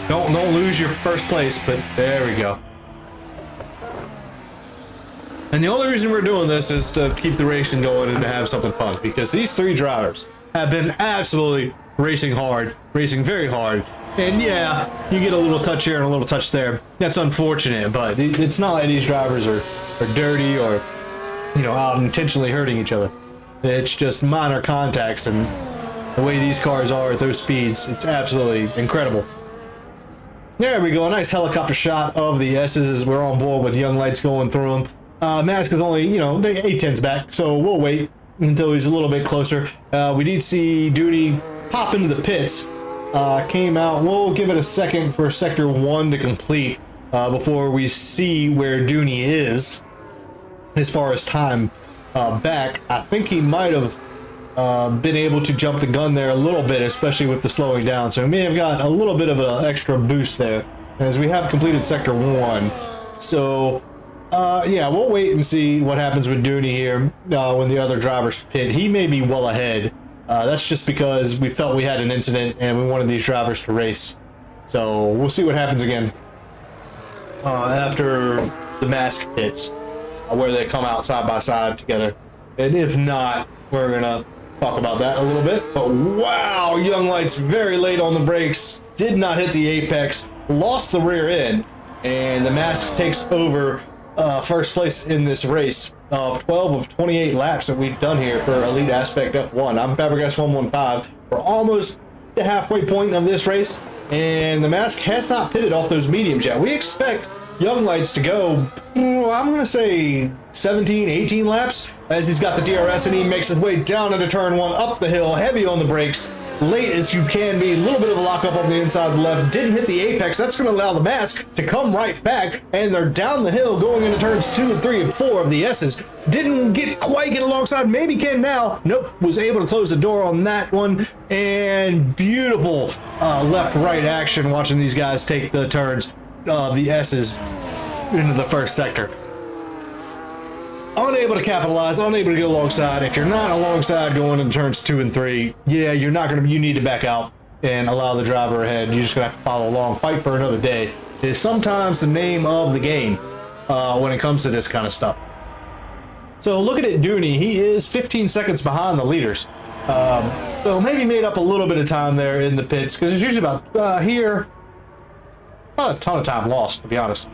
[SPEAKER 1] Don't lose your first place, but there we go. And the only reason we're doing this is to keep the racing going and to have something fun, because these 3 drivers have been absolutely racing hard, racing very hard. And yeah, you get a little touch here and a little touch there. That's unfortunate, but it's not like these drivers are dirty or, you know, out intentionally hurting each other. It's just minor contacts, and the way these cars are at those speeds, it's absolutely incredible. There we go, a nice helicopter shot of the S's as we're on board with Younglights going through them. Mask is only, 8/10s back, so we'll wait until he's a little bit closer. We did see Dooney pop into the pits. Came out. We'll give it a second for Sector 1 to complete before we see where Dooney is as far as time back. I think he might have been able to jump the gun there a little bit, especially with the slowing down. So we may have got a little bit of an extra boost there as we have completed Sector 1. So yeah, we'll wait and see what happens with Dooney here when the other drivers pit. He may be well ahead. That's just because we felt we had an incident and we wanted these drivers to race. So we'll see what happens again after the mask pits, where they come out side by side together. And if not, we're gonna talk about that a little bit. But wow, Younglights very late on the brakes, did not hit the apex, lost the rear end, and the mask takes over first place in this race of 12 of 28 laps that we've done here for Elite Aspect F1. I'm Fabregas115. We're almost the halfway point of this race, and the mask has not pitted off those mediums yet. We expect Younglights to go, I'm going to say 17, 18 laps, as he's got the DRS and he makes his way down into turn 1, up the hill, heavy on the brakes, late as you can be, a little bit of a lockup on the inside of the left, didn't hit the apex. That's going to allow the mask to come right back, and they're down the hill going into turns 2 and 3 and 4 of the S's. Didn't quite get alongside, maybe can now. Nope, was able to close the door on that one, and beautiful left-right action watching these guys take the turns of the S's into the first sector. Unable to capitalize, unable to get alongside. If you're not alongside going into turns 2 and 3, yeah, you're not gonna. You need to back out and allow the driver ahead. You're just gonna have to follow along. Fight for another day is sometimes the name of the game when it comes to this kind of stuff. So look at it, Dooney. He is 15 seconds behind the leaders. So maybe made up a little bit of time there in the pits, because it's usually about here. Not a ton of time lost, to be honest.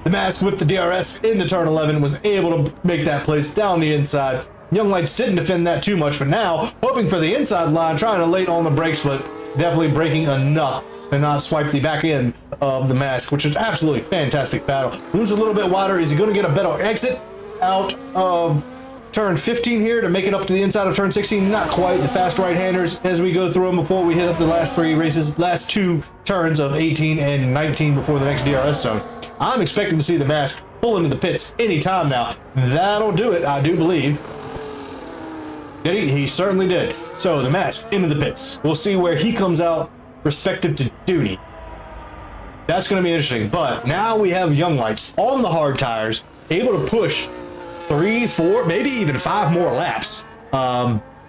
[SPEAKER 1] The mask with the DRS into turn 11 was able to make that place down the inside. Younglights didn't defend that too much, but now hoping for the inside line, trying to late on the brakes, but definitely breaking enough and not swipe the back end of the Mask, which is absolutely fantastic battle. Moves a little bit wider. Is he going to get a better exit out of turn 15 here to make it up to the inside of turn 16? Not quite. The fast right-handers as we go through them before we hit up the last last two turns of 18 and 19 before the next DRS zone. I'm expecting to see the Mask pull into the pits anytime now. That'll do it, I do believe. Did he? He certainly did. So the Mask into the pits. We'll see where he comes out respective to duty. That's going to be interesting. But now we have Young Lights on the hard tires, able to push 3, 4, maybe even 5 more laps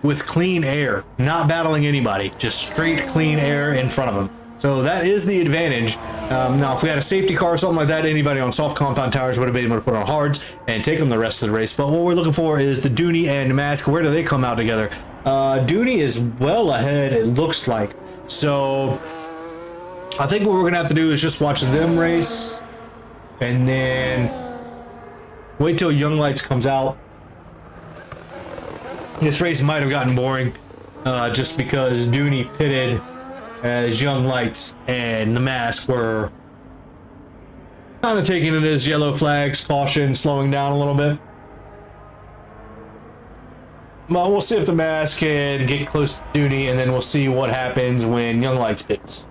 [SPEAKER 1] with clean air, not battling anybody, just straight clean air in front of them. So that is the advantage. Now, if we had a safety car or something like that, anybody on soft compound tires would have been able to put on hards and take them the rest of the race. But what we're looking for is the Dooney and Mask. Where do they come out together? Dooney is well ahead, it looks like. So I think what we're going to have to do is just watch them race and then wait till Young Lights comes out. This race might have gotten boring just because Dooney pitted as Young Lights and the Mask were kind of taking it as yellow flags, caution, slowing down a little bit. Well, we'll see if the Mask can get close to Dooney, and then we'll see what happens when Young Lights pits.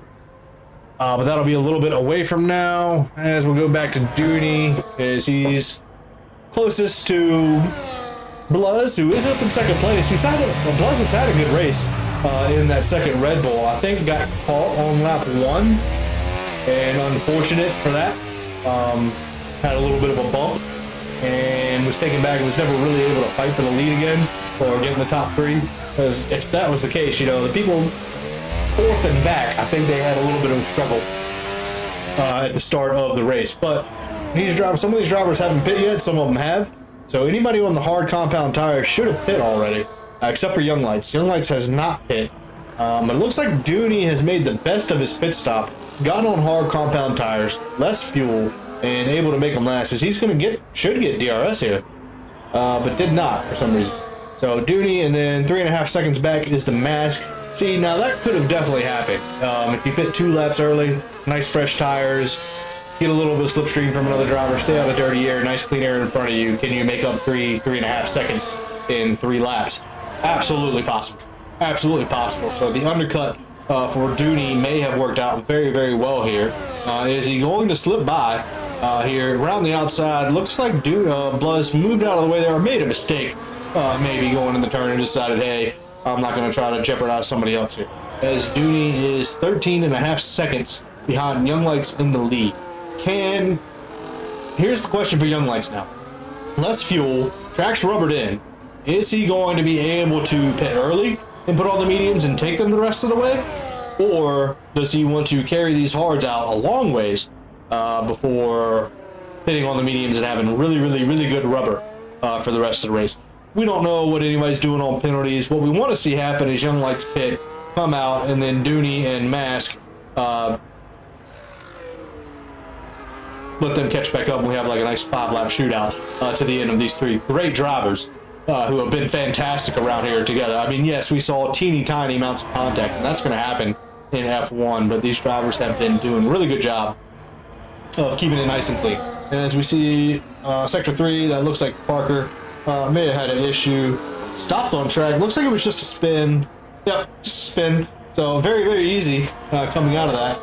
[SPEAKER 1] But that'll be a little bit away from now, as we'll go back to Dooney, as he's closest to Bluz, who is up in second place. Bluz has had a good race in that second Red Bull. I think got caught on lap 1, and unfortunate for that. Had a little bit of a bump and was taken back and was never really able to fight for the lead again or get in the top 3. Because if that was the case, you know, the people fourth and back, I think they had a little bit of a struggle at the start of the race. But some of these drivers haven't pit yet, some of them have. So anybody on the hard compound tires should have pit already, except for Young Lights. Young Lights has not pit. But it looks like Dooney has made the best of his pit stop, got on hard compound tires, less fuel, and able to make them last. As he's should get DRS here, but did not for some reason. So Dooney, and then 3.5 seconds back is the Mask. See, now that could have definitely happened. If you pit 2 laps early, nice fresh tires, get a little bit of slipstream from another driver, stay out of dirty air, nice clean air in front of you. Can you make up 3.5 seconds in 3 laps? Absolutely possible. Absolutely possible. So the undercut for Dooney may have worked out very, very well here. Is he going to slip by here around the outside? Looks like Bluz moved out of the way there, or made a mistake maybe going in the turn and decided, hey, I'm not going to try to jeopardize somebody else here. As Dooney is 13.5 seconds behind Young Lights in the lead. Here's the question for Young Lights now. Less fuel, track's rubbered in. Is he going to be able to pit early and put on the mediums and take them the rest of the way? Or does he want to carry these hards out a long ways before pitting on the mediums and having really, really, really good rubber for the rest of the race? We don't know what anybody's doing on penalties. What we want to see happen is Young Lights pit, come out, and then Dooney and Mask let them catch back up, and we have like a nice 5-lap shootout to the end of these 3 great drivers who have been fantastic around here together. I mean, yes, we saw teeny tiny amounts of contact, and that's going to happen in F1, but these drivers have been doing a really good job of keeping it nice and clean. And as we see Sector 3, that looks like Parker may have had an issue. Stopped on track. Looks like it was just a spin. Yep, just a spin. So very, very easy coming out of that.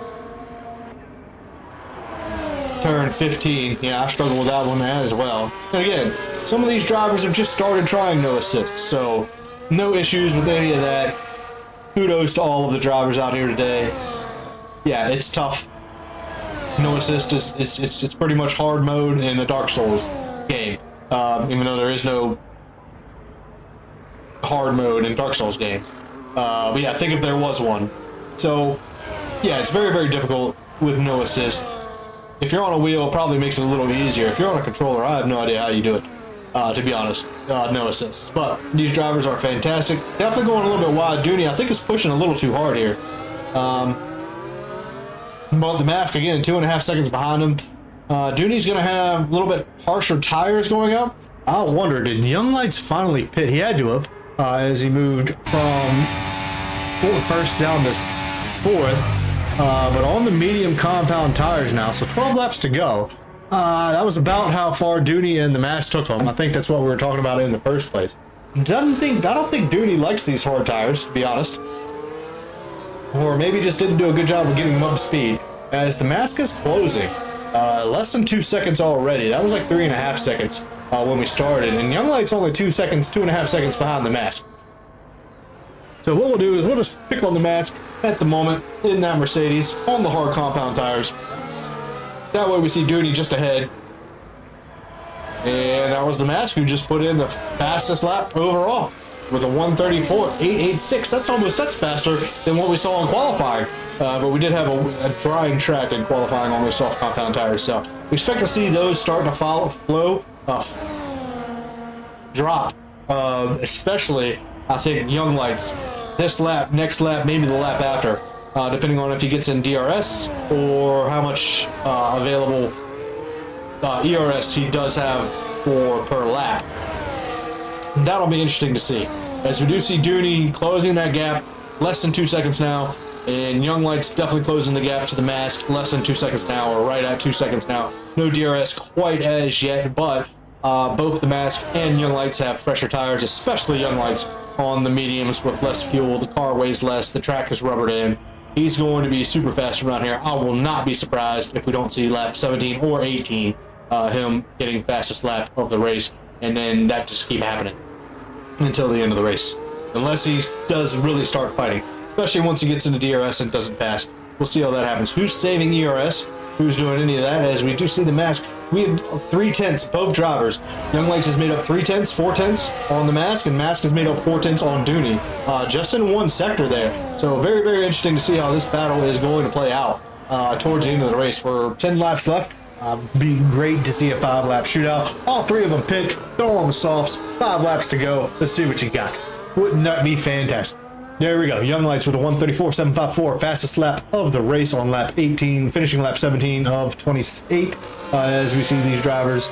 [SPEAKER 1] Turn 15. Yeah, I struggle with that one as well. And again, some of these drivers have just started trying no assist, so no issues with any of that. Kudos to all of the drivers out here today. Yeah, it's tough. No assist is it's pretty much hard mode in a Dark Souls game. Even though there is no hard mode in Dark Souls games. But yeah, think if there was one. So yeah, it's very, very difficult with no assist. If you're on a wheel, it probably makes it a little easier. If you're on a controller, I have no idea how you do it, to be honest. No assist. But these drivers are fantastic. Definitely going a little bit wide. Dooney, I think, is pushing a little too hard here. But the Mask, again, 2.5 seconds behind him. Dooney's going to have a little bit harsher tires going up. I wonder, did Young Lights finally pit? He had to have, as he moved from first down to 4th. but on the medium compound tires now, so 12 laps to go. That was about how far Dooney and the Mask took them. I think that's what we were talking about in the first place. I don't think Dooney likes these hard tires, to be honest. Or maybe just didn't do a good job of getting them up to speed. As the Mask is closing, less than 2 seconds already. That was like 3.5 seconds when we started. And Young Light's only 2.5 seconds behind the Mask. So what we'll do is we'll just pick on the Mask at the moment in that Mercedes on the hard compound tires. That way we see Dooney just ahead. And that was the Mask who just put in the fastest lap overall with a 1:34.886. That's faster than what we saw in qualifying. But we did have a drying track in qualifying on those soft compound tires. So we expect to see those start to drop. Especially, I think, Young Light's this lap, next lap, maybe the lap after. Depending on if he gets in DRS or how much available ERS he does have per lap. That'll be interesting to see. As we do see Dooney closing that gap, less than 2 seconds now, and Young Light's definitely closing the gap to the Mask, less than 2 seconds now, or right at 2 seconds now. No DRS quite as yet, but both the Mask and Young Lights have fresher tires, especially Young Lights on the mediums with less fuel. The car weighs less, the track is rubbered in. He's going to be super fast around here. I will not be surprised if we don't see lap 17 or 18, him getting fastest lap of the race, and then that just keep happening until the end of the race. Unless he does really start fighting, especially once he gets into DRS and doesn't pass. We'll see how that happens. Who's saving ERS? Who's doing any of that? As we do see the Mask, we have 3/10, both drivers. Young Lights has made up 3/10, 4/10 on the Mask, and Mask has made up 4/10 on Dooney, just in one sector there. So very, very interesting to see how this battle is going to play out towards the end of the race. We're 10 laps left. Be great to see a 5-lap shootout. All three of them picked, throw on the softs, 5 laps to go. Let's see what you got. Wouldn't that be fantastic? There we go. Young Lights with a 1:34.754, fastest lap of the race on lap 18, finishing lap 17 of 28. As we see these drivers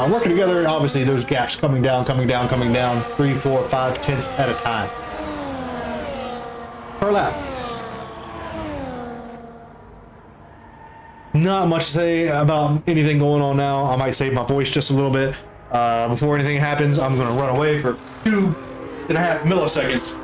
[SPEAKER 1] working together, obviously those gaps coming down, 3, 4, 5 tenths at a time per lap. Not much to say about anything going on now. I might save my voice just a little bit. Before anything happens, I'm going to run away for 2.5 milliseconds.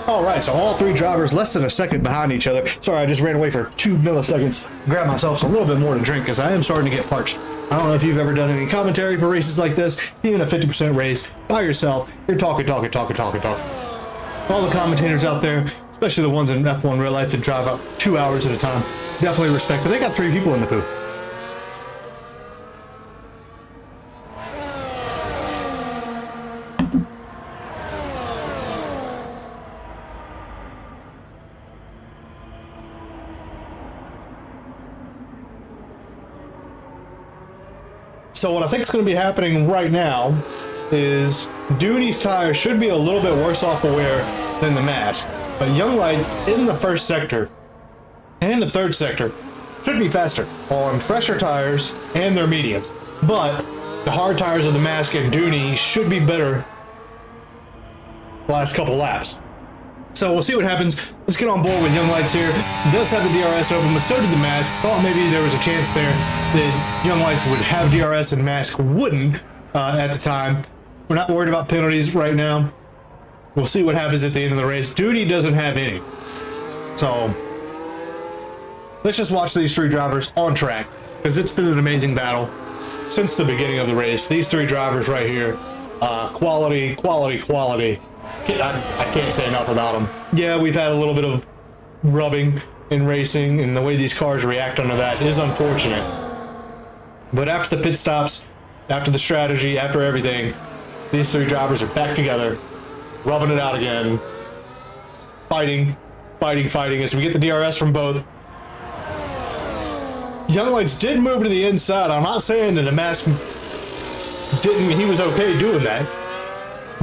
[SPEAKER 1] All right, so all three drivers less than a second behind each other. Sorry, I just ran away for 2 milliseconds. Grab myself a little bit more to drink because I am starting to get parched. I don't know if you've ever done any commentary for races like this, even a 50% race by yourself. You're talking. All the commentators out there, especially the ones in F1 real life that drive up 2 hours at a time, definitely respect, but they got 3 people in the booth. So what I think is going to be happening right now is Dooney's tire should be a little bit worse off the wear than the Mask, but Young Lights in the first sector and in the third sector should be faster on fresher tires and their mediums, but the hard tires of the Mask and Dooney should be better the last couple laps. So we'll see what happens. Let's get on board with Young Lights here. He does have the DRS open, but so did the Mask. Thought maybe there was a chance there that Young Lights would have DRS and Mask wouldn't at the time. We're not worried about penalties right now. We'll see what happens at the end of the race. Dooney doesn't have any. So let's just watch these 3 drivers on track because it's been an amazing battle since the beginning of the race. These three drivers right here, quality. I can't say enough about them. Yeah, we've had a little bit of rubbing in racing, and the way these cars react under that is unfortunate. But after the pit stops, after the strategy, after everything, these three drivers are back together, rubbing it out again, fighting as we get the DRS from both. Young Lights did move to the inside. I'm not saying that the mask didn't, he was okay doing that.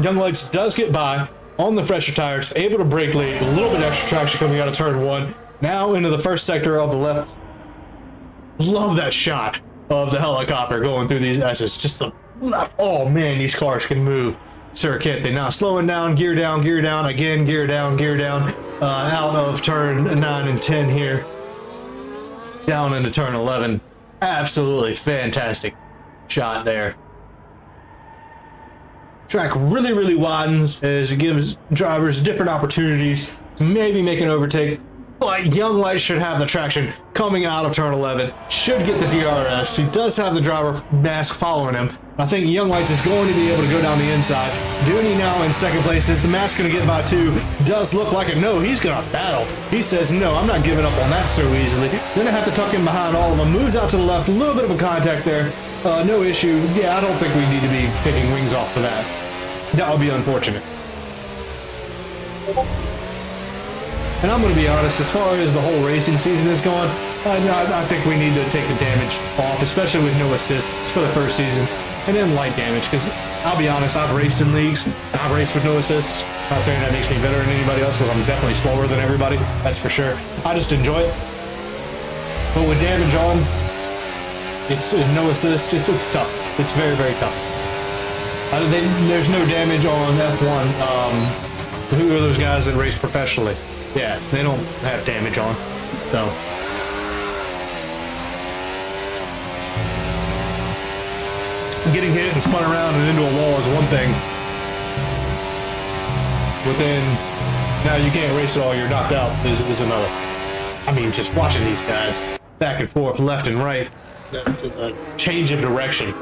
[SPEAKER 1] Young Lights does get by on the fresher tires, able to brake late, a little bit extra traction coming out of turn one. Now into the first sector of the left. Love that shot of the helicopter going through these S's. Just the left. Oh man, these cars can move. Sir, can't they? Now slowing down, gear down, again, gear down, out of turn 9 and 10 here. Down into turn 11. Absolutely fantastic shot there. Track really widens as it gives drivers different opportunities to maybe make an overtake, but Young Lights should have the traction coming out of turn 11, should get the DRS. He does have the driver mask following him. I think Young Lights is going to be able to go down the inside. Dooney now in second place. Is the mask going to get by 2? Does look like it. No, he's going to battle. He says, no, I'm not giving up on that so easily. Then I have to tuck in behind all of them. Moves out to the left. A little bit of a contact there. No issue. Yeah, I don't think we need to be picking wings off for that. That would be unfortunate. And I'm going to be honest, as far as the whole racing season is going, I think we need to take the damage off, especially with no assists for the first season, and then light damage, because I'll be honest, I've raced in leagues, I've raced with no assists. Not saying that makes me better than anybody else, because I'm definitely slower than everybody, that's for sure. I just enjoy it. But with damage on, it's no assist, it's tough. It's very tough. There's no damage on F1. Who are those guys that race professionally? Yeah, they don't have damage on. So getting hit and spun around and into a wall is one thing. But then now you can't race at all, you're knocked out is another. I mean, just watching these guys back and forth, left and right, the change of direction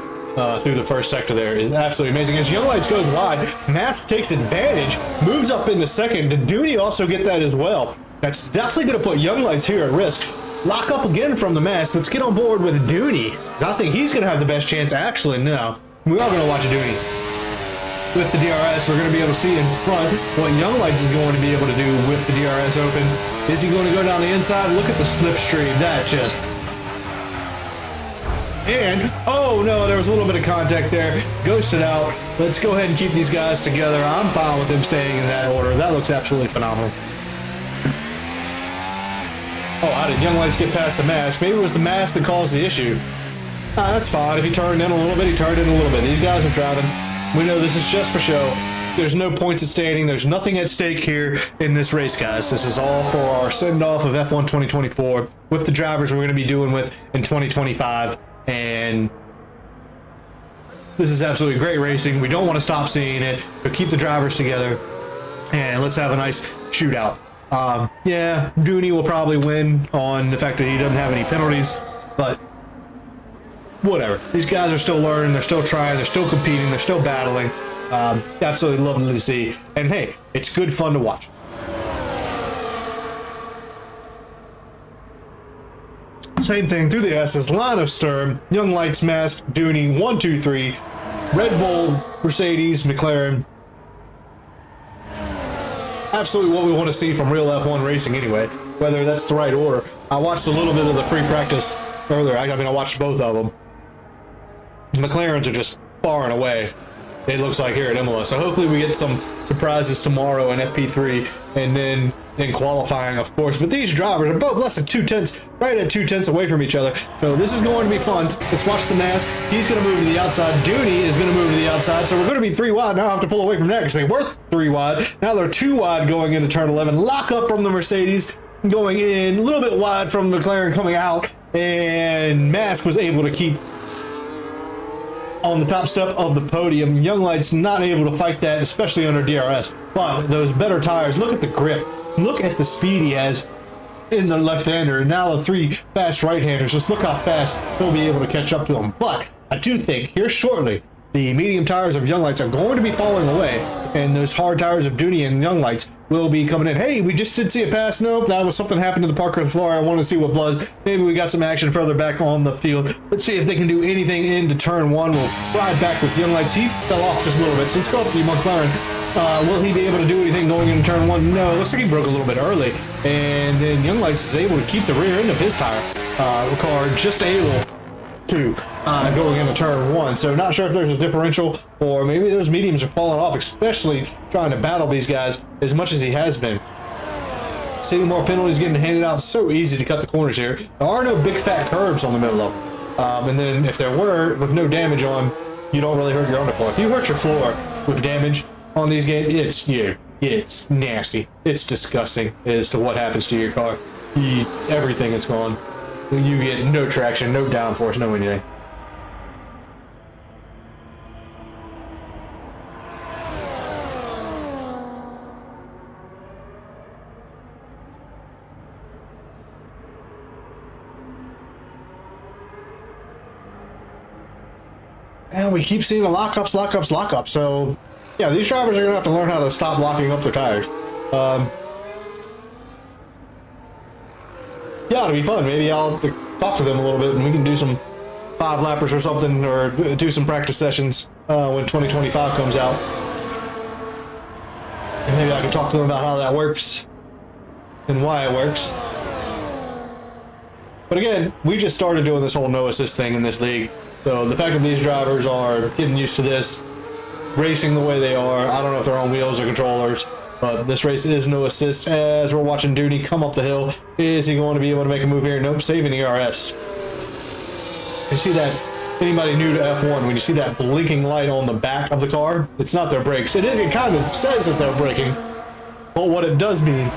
[SPEAKER 1] through the first sector there is absolutely amazing. As Young Lights goes wide, Mask takes advantage, moves up into second. Did Dooney also get that as well? That's definitely going to put Young Lights here at risk. Lock up again from the Mask. Let's get on board with Dooney. I think he's going to have the best chance. Actually, no. We are going to watch Dooney. With the DRS, we're going to be able to see in front what Young Lights is going to be able to do with the DRS open. Is he going to go down the inside? Look at the slipstream. That just... And, oh no, there was a little bit of contact there. Ghosted out. Let's go ahead and keep these guys together. I'm fine with them staying in that order. That looks absolutely phenomenal. Oh, how did Young Lights get past the Mask? Maybe it was the Mask that caused the issue. That's fine. If he turned in a little bit, he turned in a little bit. These guys are driving. We know this is just for show. There's no points at standing. There's nothing at stake here in this race, guys. This is all for our send-off of F1 2024 with the drivers we're going to be doing with in 2025. And this is absolutely great racing. We don't want to stop seeing it, but keep the drivers together and let's have a nice shootout. Yeah, Dooney will probably win on the fact that he doesn't have any penalties, but whatever. These guys are still learning, they're still trying, they're still competing, they're still battling. Absolutely lovely to see. And hey, it's good fun to watch. Same thing through the S's, line of Sturm, Young Lights, Mask, Dooney, 1, 2, 3, Red Bull, Mercedes, McLaren. Absolutely what we want to see from real F1 racing anyway, whether that's the right order. I watched a little bit of the free practice earlier. I watched both of them. McLarens are just far and away, it looks like, here at Imola. So hopefully we get some surprises tomorrow in FP3 and then in qualifying, of course. But these drivers are both less than 2/10, right at 2/10 away from each other. So this is going to be fun. Let's watch the Mask. He's going to move to the outside. Dooney is going to move to the outside. So we're going to be 3 wide. Now I have to pull away from that because they were 3 wide. Now they're 2 wide going into turn 11. Lock up from the Mercedes going in. A little bit wide from McLaren coming out. And Mask was able to keep on the top step of the podium. Young Lights not able to fight that, especially under DRS. But those better tires, look at the grip. Look at the speed he has in the left-hander. And now the 3 fast right-handers. Just look how fast he'll be able to catch up to him. But I do think here shortly, the medium tires of Young Lights are going to be falling away, and those hard tires of Dooney and Young Lights will be coming in. Hey, we just did see a pass. Nope, that was something happened to the Parker floor. I want to see what was. Maybe we got some action further back on the field. Let's see if they can do anything into turn one. We'll ride back with Young Lights. He fell off just a little bit, so let's go up to McLaren. Will he be able to do anything going into turn one? No, looks like he broke a little bit early, and then Young Lights is able to keep the rear end of his tire car just able to going into turn one. So not sure if there's a differential, or maybe those mediums are falling off, especially trying to battle these guys as much as he has been. Seeing more penalties getting handed out. So easy to cut the corners here. There are no big fat curbs on the middle of them, and then if there were, with no damage on, you don't really hurt your underfloor. If you hurt your floor with damage on these games, it's nasty. It's disgusting as to what happens to your car. Everything is gone. You get no traction, no downforce, no anything. And we keep seeing the lockups. So, yeah, these drivers are going to have to learn how to stop locking up their tires. Yeah, it'll be fun. Maybe I'll talk to them a little bit and we can do some 5-lappers or something, or do some practice sessions when 2025 comes out. And maybe I can talk to them about how that works and why it works. But again, we just started doing this whole no assist thing in this league. So the fact that these drivers are getting used to this, racing the way they are, I don't know if they're on wheels or controllers, but this race is no assist as we're watching Dooney come up the hill. Is he going to be able to make a move here? Nope, saving the ERS. You see that, anybody new to F1, when you see that blinking light on the back of the car, it's not their brakes. It kind of says that they're braking, but what it does mean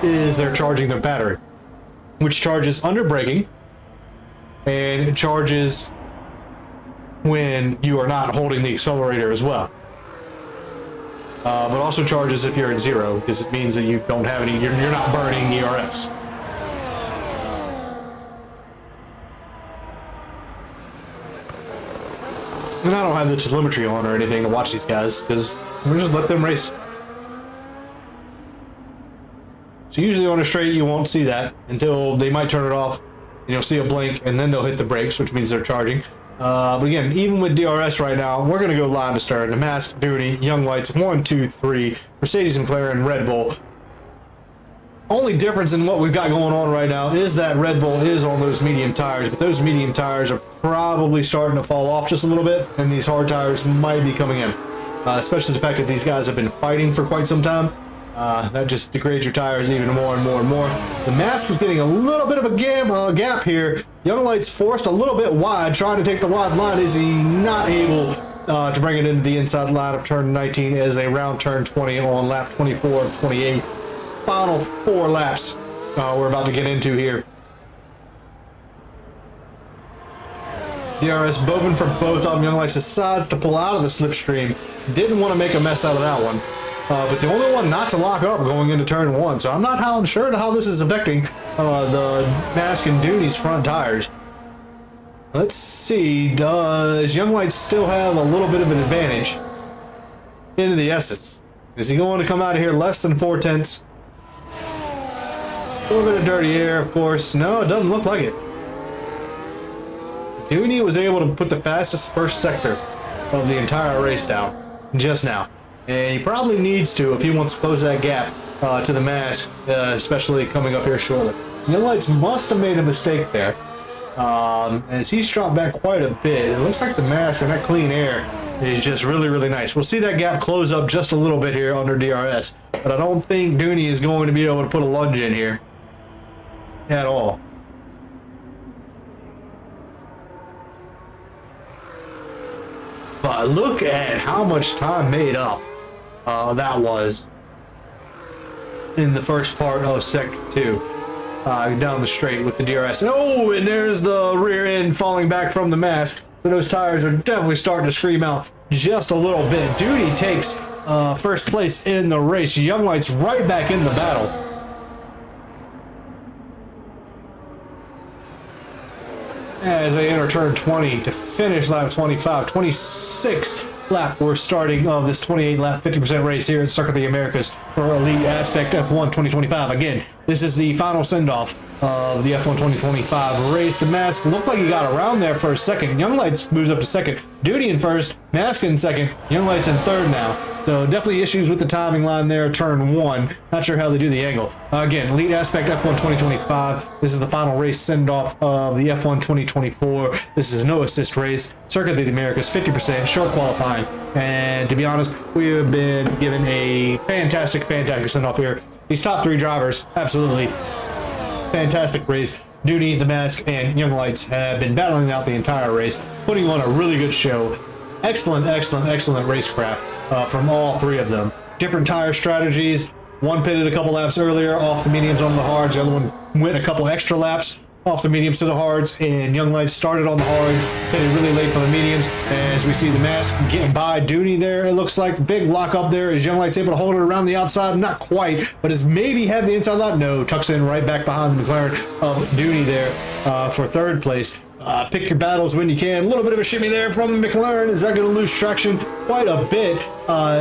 [SPEAKER 1] is they're charging their battery, which charges under braking, and it charges when you are not holding the accelerator as well. But also charges if you're at zero, because it means that you don't have any, you're not burning ERS. And I don't have the telemetry on or anything to watch these guys, because we just let them race. So usually on a straight you won't see that until they might turn it off, and you'll see a blink, and then they'll hit the brakes, which means they're charging. But again, even with DRS right now, we're going to go line to start. The Mask, Dooney, Young Lights, 1, 2, 3, Mercedes, McLaren, Red Bull. Only difference in what we've got going on right now is that Red Bull is on those medium tires, but those medium tires are probably starting to fall off just a little bit, and these hard tires might be coming in. Especially the fact that these guys have been fighting for quite some time. That just degrades your tires even more and more and more. The Mask is getting a little bit of a gap here. Young Light's forced a little bit wide, trying to take the wide line. Is he not able to bring it into the inside line of turn 19 as they round turn 20 on lap 24 of 28? Final 4 laps we're about to get into here. DRS bobbing for both of them. Young Lights decides to pull out of the slipstream. Didn't want to make a mess out of that one. But the only one not to lock up going into turn 1. So I'm not sure how this is affecting the Mask and Dooney's front tires. Let's see. Does Young Lights still have a little bit of an advantage into the S's? Is he going to come out of here less than 4 tenths? A little bit of dirty air, of course. No, it doesn't look like it. Dooney was able to put the fastest first sector of the entire race down just now. And he probably needs to if he wants to close that gap to the Mask, especially coming up here shortly. Young Lights must have made a mistake there, as he's dropped back quite a bit. It looks like the Mask and that clean air is just really, really nice. We'll see that gap close up just a little bit here under DRS, but I don't think Dooney is going to be able to put a lunge in here at all. But look at how much time made up that was in the first part of sector 2 down the straight with the DRS. Oh, and there's the rear end falling back from the Mask. So those tires are definitely starting to scream out just a little bit. Dooney takes first place in the race. Young Lights right back in the battle. as they enter turn 20 to finish lap 25, 26 lap we're starting of this 28 lap 50% race here at Circuit of the Americas for Elite Aspect F1 2025. Again, this is the final send-off of the F1 2025 race. The Mask looked like he got around there for a second. Young Lights moves up to second. Duty in first, Mask in second, Young Lights in third now. So definitely issues with the timing line there, turn 1. Not sure how they do the angle. Again, Elite Aspect F1 2025. This is the final race send-off of the F1 2024. This is a no assist race. Circuit of the Americas, 50%, short qualifying. And to be honest, we have been given a fantastic send-off here. These top 3 drivers, absolutely fantastic race. Duty, the Mask, and Young Lights have been battling out the entire race, putting on a really good show. Excellent racecraft from all 3 of them. Different tire strategies. One pitted a couple laps earlier off the mediums on the hards. The other one went a couple extra laps off the mediums to the hards, and Young Lights started on the hards, pitted really late for the mediums. As we see the Mask getting by Duty there, it looks like big lock up there. Is Young Lights able to hold it around the outside? Not quite, but is maybe have the inside line? No, tucks in right back behind the McLaren of Duty there for third place. Pick your battles when you can. A little bit of a shimmy there from the McLaren. Is that going to lose traction quite a bit?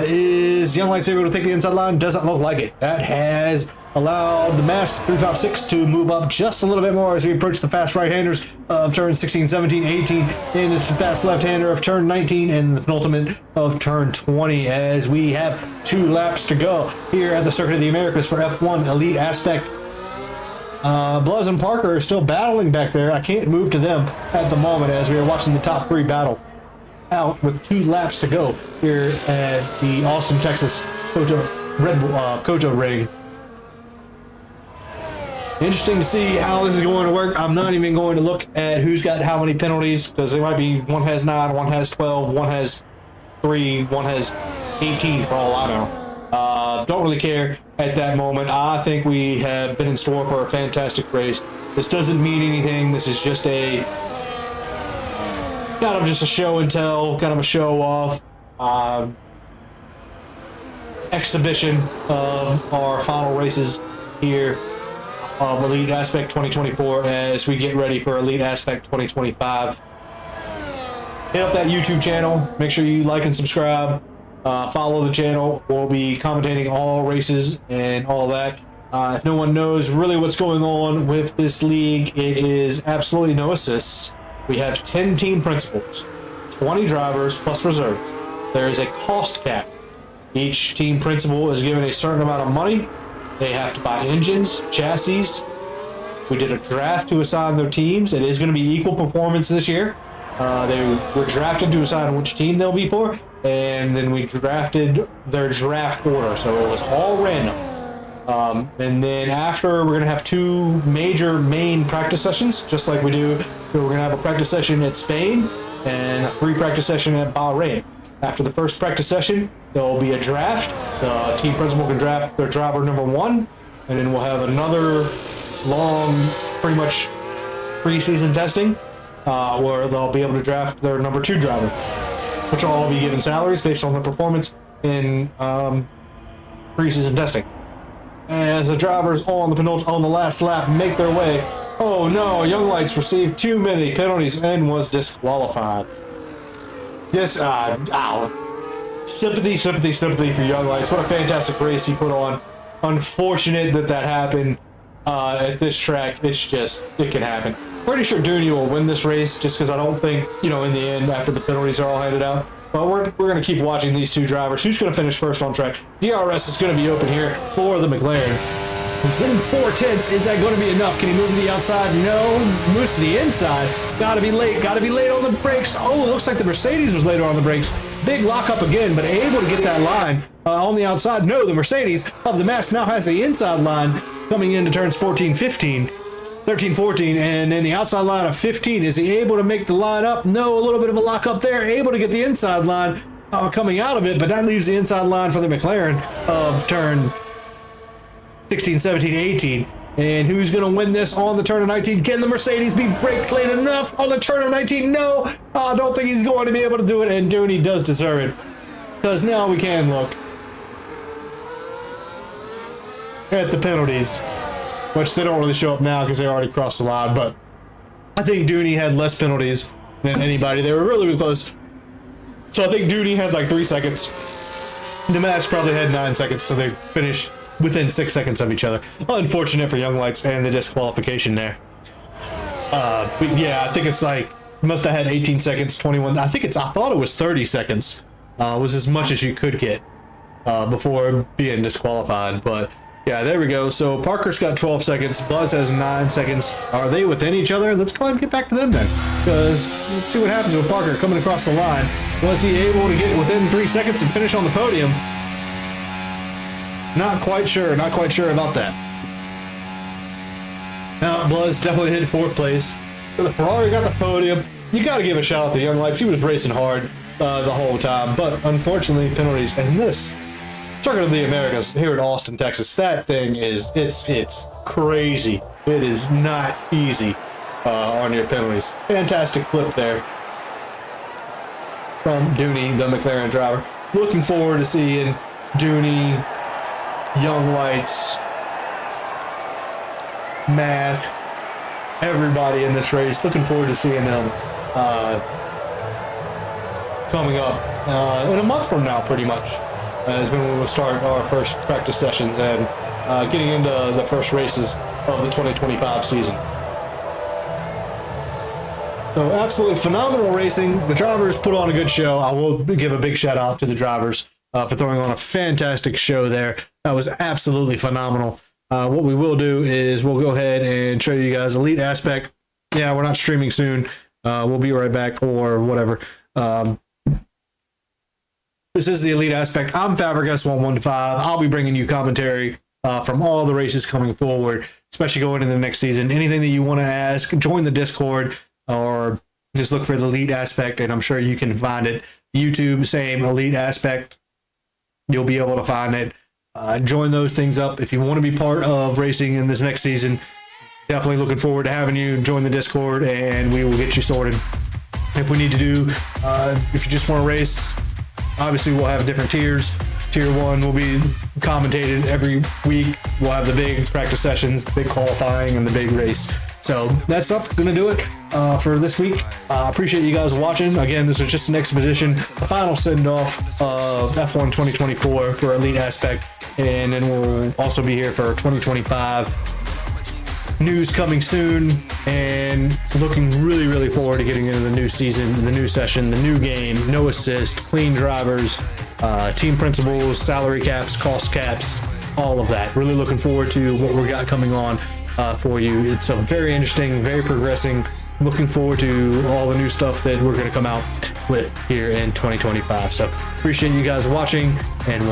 [SPEAKER 1] Is Young Lights able to take the inside line? Doesn't look like it. That has allowed the Mask 356 to move up just a little bit more as we approach the fast right-handers of turn 16, 17, 18, and it's the fast left-hander of turn 19 and the penultimate of turn 20 as we have 2 laps to go here at the Circuit of the Americas for F1 Elite Aspect. Bluzz and Parker are still battling back there. I can't move to them at the moment as we are watching the top 3 battle out with 2 laps to go here at the Austin, Texas COTA ring. Interesting to see how this is going to work. I'm not even going to look at who's got how many penalties because they might be one has 9, one has 12, one has 3, one has 18 for all I know. Don't really care at that moment. I think we have been in store for a fantastic race. This doesn't mean anything. This is just a kind of just a show and tell, kind of a show off exhibition of our final races here of Elite Aspect 2024 as we get ready for Elite Aspect 2025. Hit up that YouTube channel. Make sure you like and subscribe. Follow the channel. We'll be commentating all races and all that. If no one knows really what's going on with this league, it is absolutely no assists. We have 10 team principals, 20 drivers plus reserves. There is a cost cap. Each team principal is given a certain amount of money. They have to buy engines, chassis. We did a draft to assign their teams. It is going to be equal performance this year. They were drafted to assign which team they'll be for, and then we drafted their draft order, so it was all random. And then after, we're going to have 2 major main practice sessions, just like we do. So we're going to have a practice session at Spain and a free practice session at Bahrain. After the first practice session, there will be a draft. The team principal can draft their driver number 1, and then we'll have another long, pretty much preseason testing, where they'll be able to draft their number 2 driver, which will all be given salaries based on their performance in preseason testing. As the drivers on the last lap make their way, oh no, Young Lights received too many penalties and was disqualified. Sympathy for Young Lights. What a fantastic race he put on. Unfortunate that happened at this track. It can happen. Pretty sure Dooney will win this race just because I don't think, in the end, after the penalties are all handed out. But we're going to keep watching these 2 drivers. Who's going to finish first on track? DRS is going to be open here for the McLaren. He's in 4/10. Is that going to be enough? Can he move to the outside? No. Moves to the inside. Got to be late on the brakes. Oh, it looks like the Mercedes was later on the brakes. Big lockup again, but able to get that line on the outside. No, the Mercedes of the Mask now has the inside line coming into turns 14, 14, and then the outside line of 15. Is he able to make the line up? No, a little bit of a lockup there. Able to get the inside line coming out of it, but that leaves the inside line for the McLaren of turn 16, 17, 18. And who's going to win this on the turn of 19? Can the Mercedes be braked late enough on the turn of 19? No, I don't think he's going to be able to do it, and Dooney does deserve it. Because now we can look at the penalties, which they don't really show up now because they already crossed the line, but I think Dooney had less penalties than anybody. They were really, really close. So I think Dooney had like 3 seconds. The Mavs probably had 9 seconds, so they finished within 6 seconds of each other. Unfortunate for Young Lights and the disqualification there. But yeah, I think it's like, must have had 18 seconds, 21. I thought it was 30 seconds. Was as much as you could get before being disqualified. But yeah, there we go. So Parker's got 12 seconds. Buzz has 9 seconds. Are they within each other? Let's go ahead and get back to them then. Because let's see what happens with Parker coming across the line. Was he able to get within 3 seconds and finish on the podium? Not quite sure. Not quite sure about that. Now, Buzz definitely hit 4th place. The Ferrari got the podium. You got to give a shout out to Young Lights. He was racing hard the whole time. But unfortunately, penalties. And this, Circuit of the Americas here in Austin, Texas, that thing is, it's crazy. It is not easy on your penalties. Fantastic flip there from Dooney, the McLaren driver. Looking forward to seeing Dooney, Young Lights, Mask, everybody in this race. Looking forward to seeing them coming up in a month from now, pretty much, is when we will start our first practice sessions and getting into the first races of the 2025 season. So absolutely phenomenal racing. The drivers put on a good show. I will give a big shout out to the drivers for throwing on a fantastic show there. That was absolutely phenomenal. What we will do is we'll go ahead and show you guys Elite Aspect. Yeah, we're not streaming soon. We'll be right back or whatever. This is the Elite Aspect. I'm Fabregas1115. I'll be bringing you commentary from all the races coming forward, especially going into the next season. Anything that you want to ask, join the Discord or just look for the Elite Aspect, and I'm sure you can find it. YouTube, same, Elite Aspect. You'll be able to find it. Join those things up if you want to be part of racing in this next season. Definitely looking forward to having you join the Discord, and we will get you sorted. If we need to do, if you just want to race, obviously we'll have different tiers. Tier 1 will be commentated every week. We'll have the big practice sessions, the big qualifying, and the big race. So that's going to do it for this week. I appreciate you guys watching. Again, this was just an expedition, the final send-off of F1 2024 for Elite Aspect. And then we'll also be here for 2025 news coming soon, and looking really, really forward to getting into the new season, the new session, the new game, no assist, clean drivers, team principles, salary caps, cost caps, all of that. Really looking forward to what we got coming on for you. It's a very interesting, very progressing. Looking forward to all the new stuff that we're going to come out with here in 2025. So appreciate you guys watching, and we'll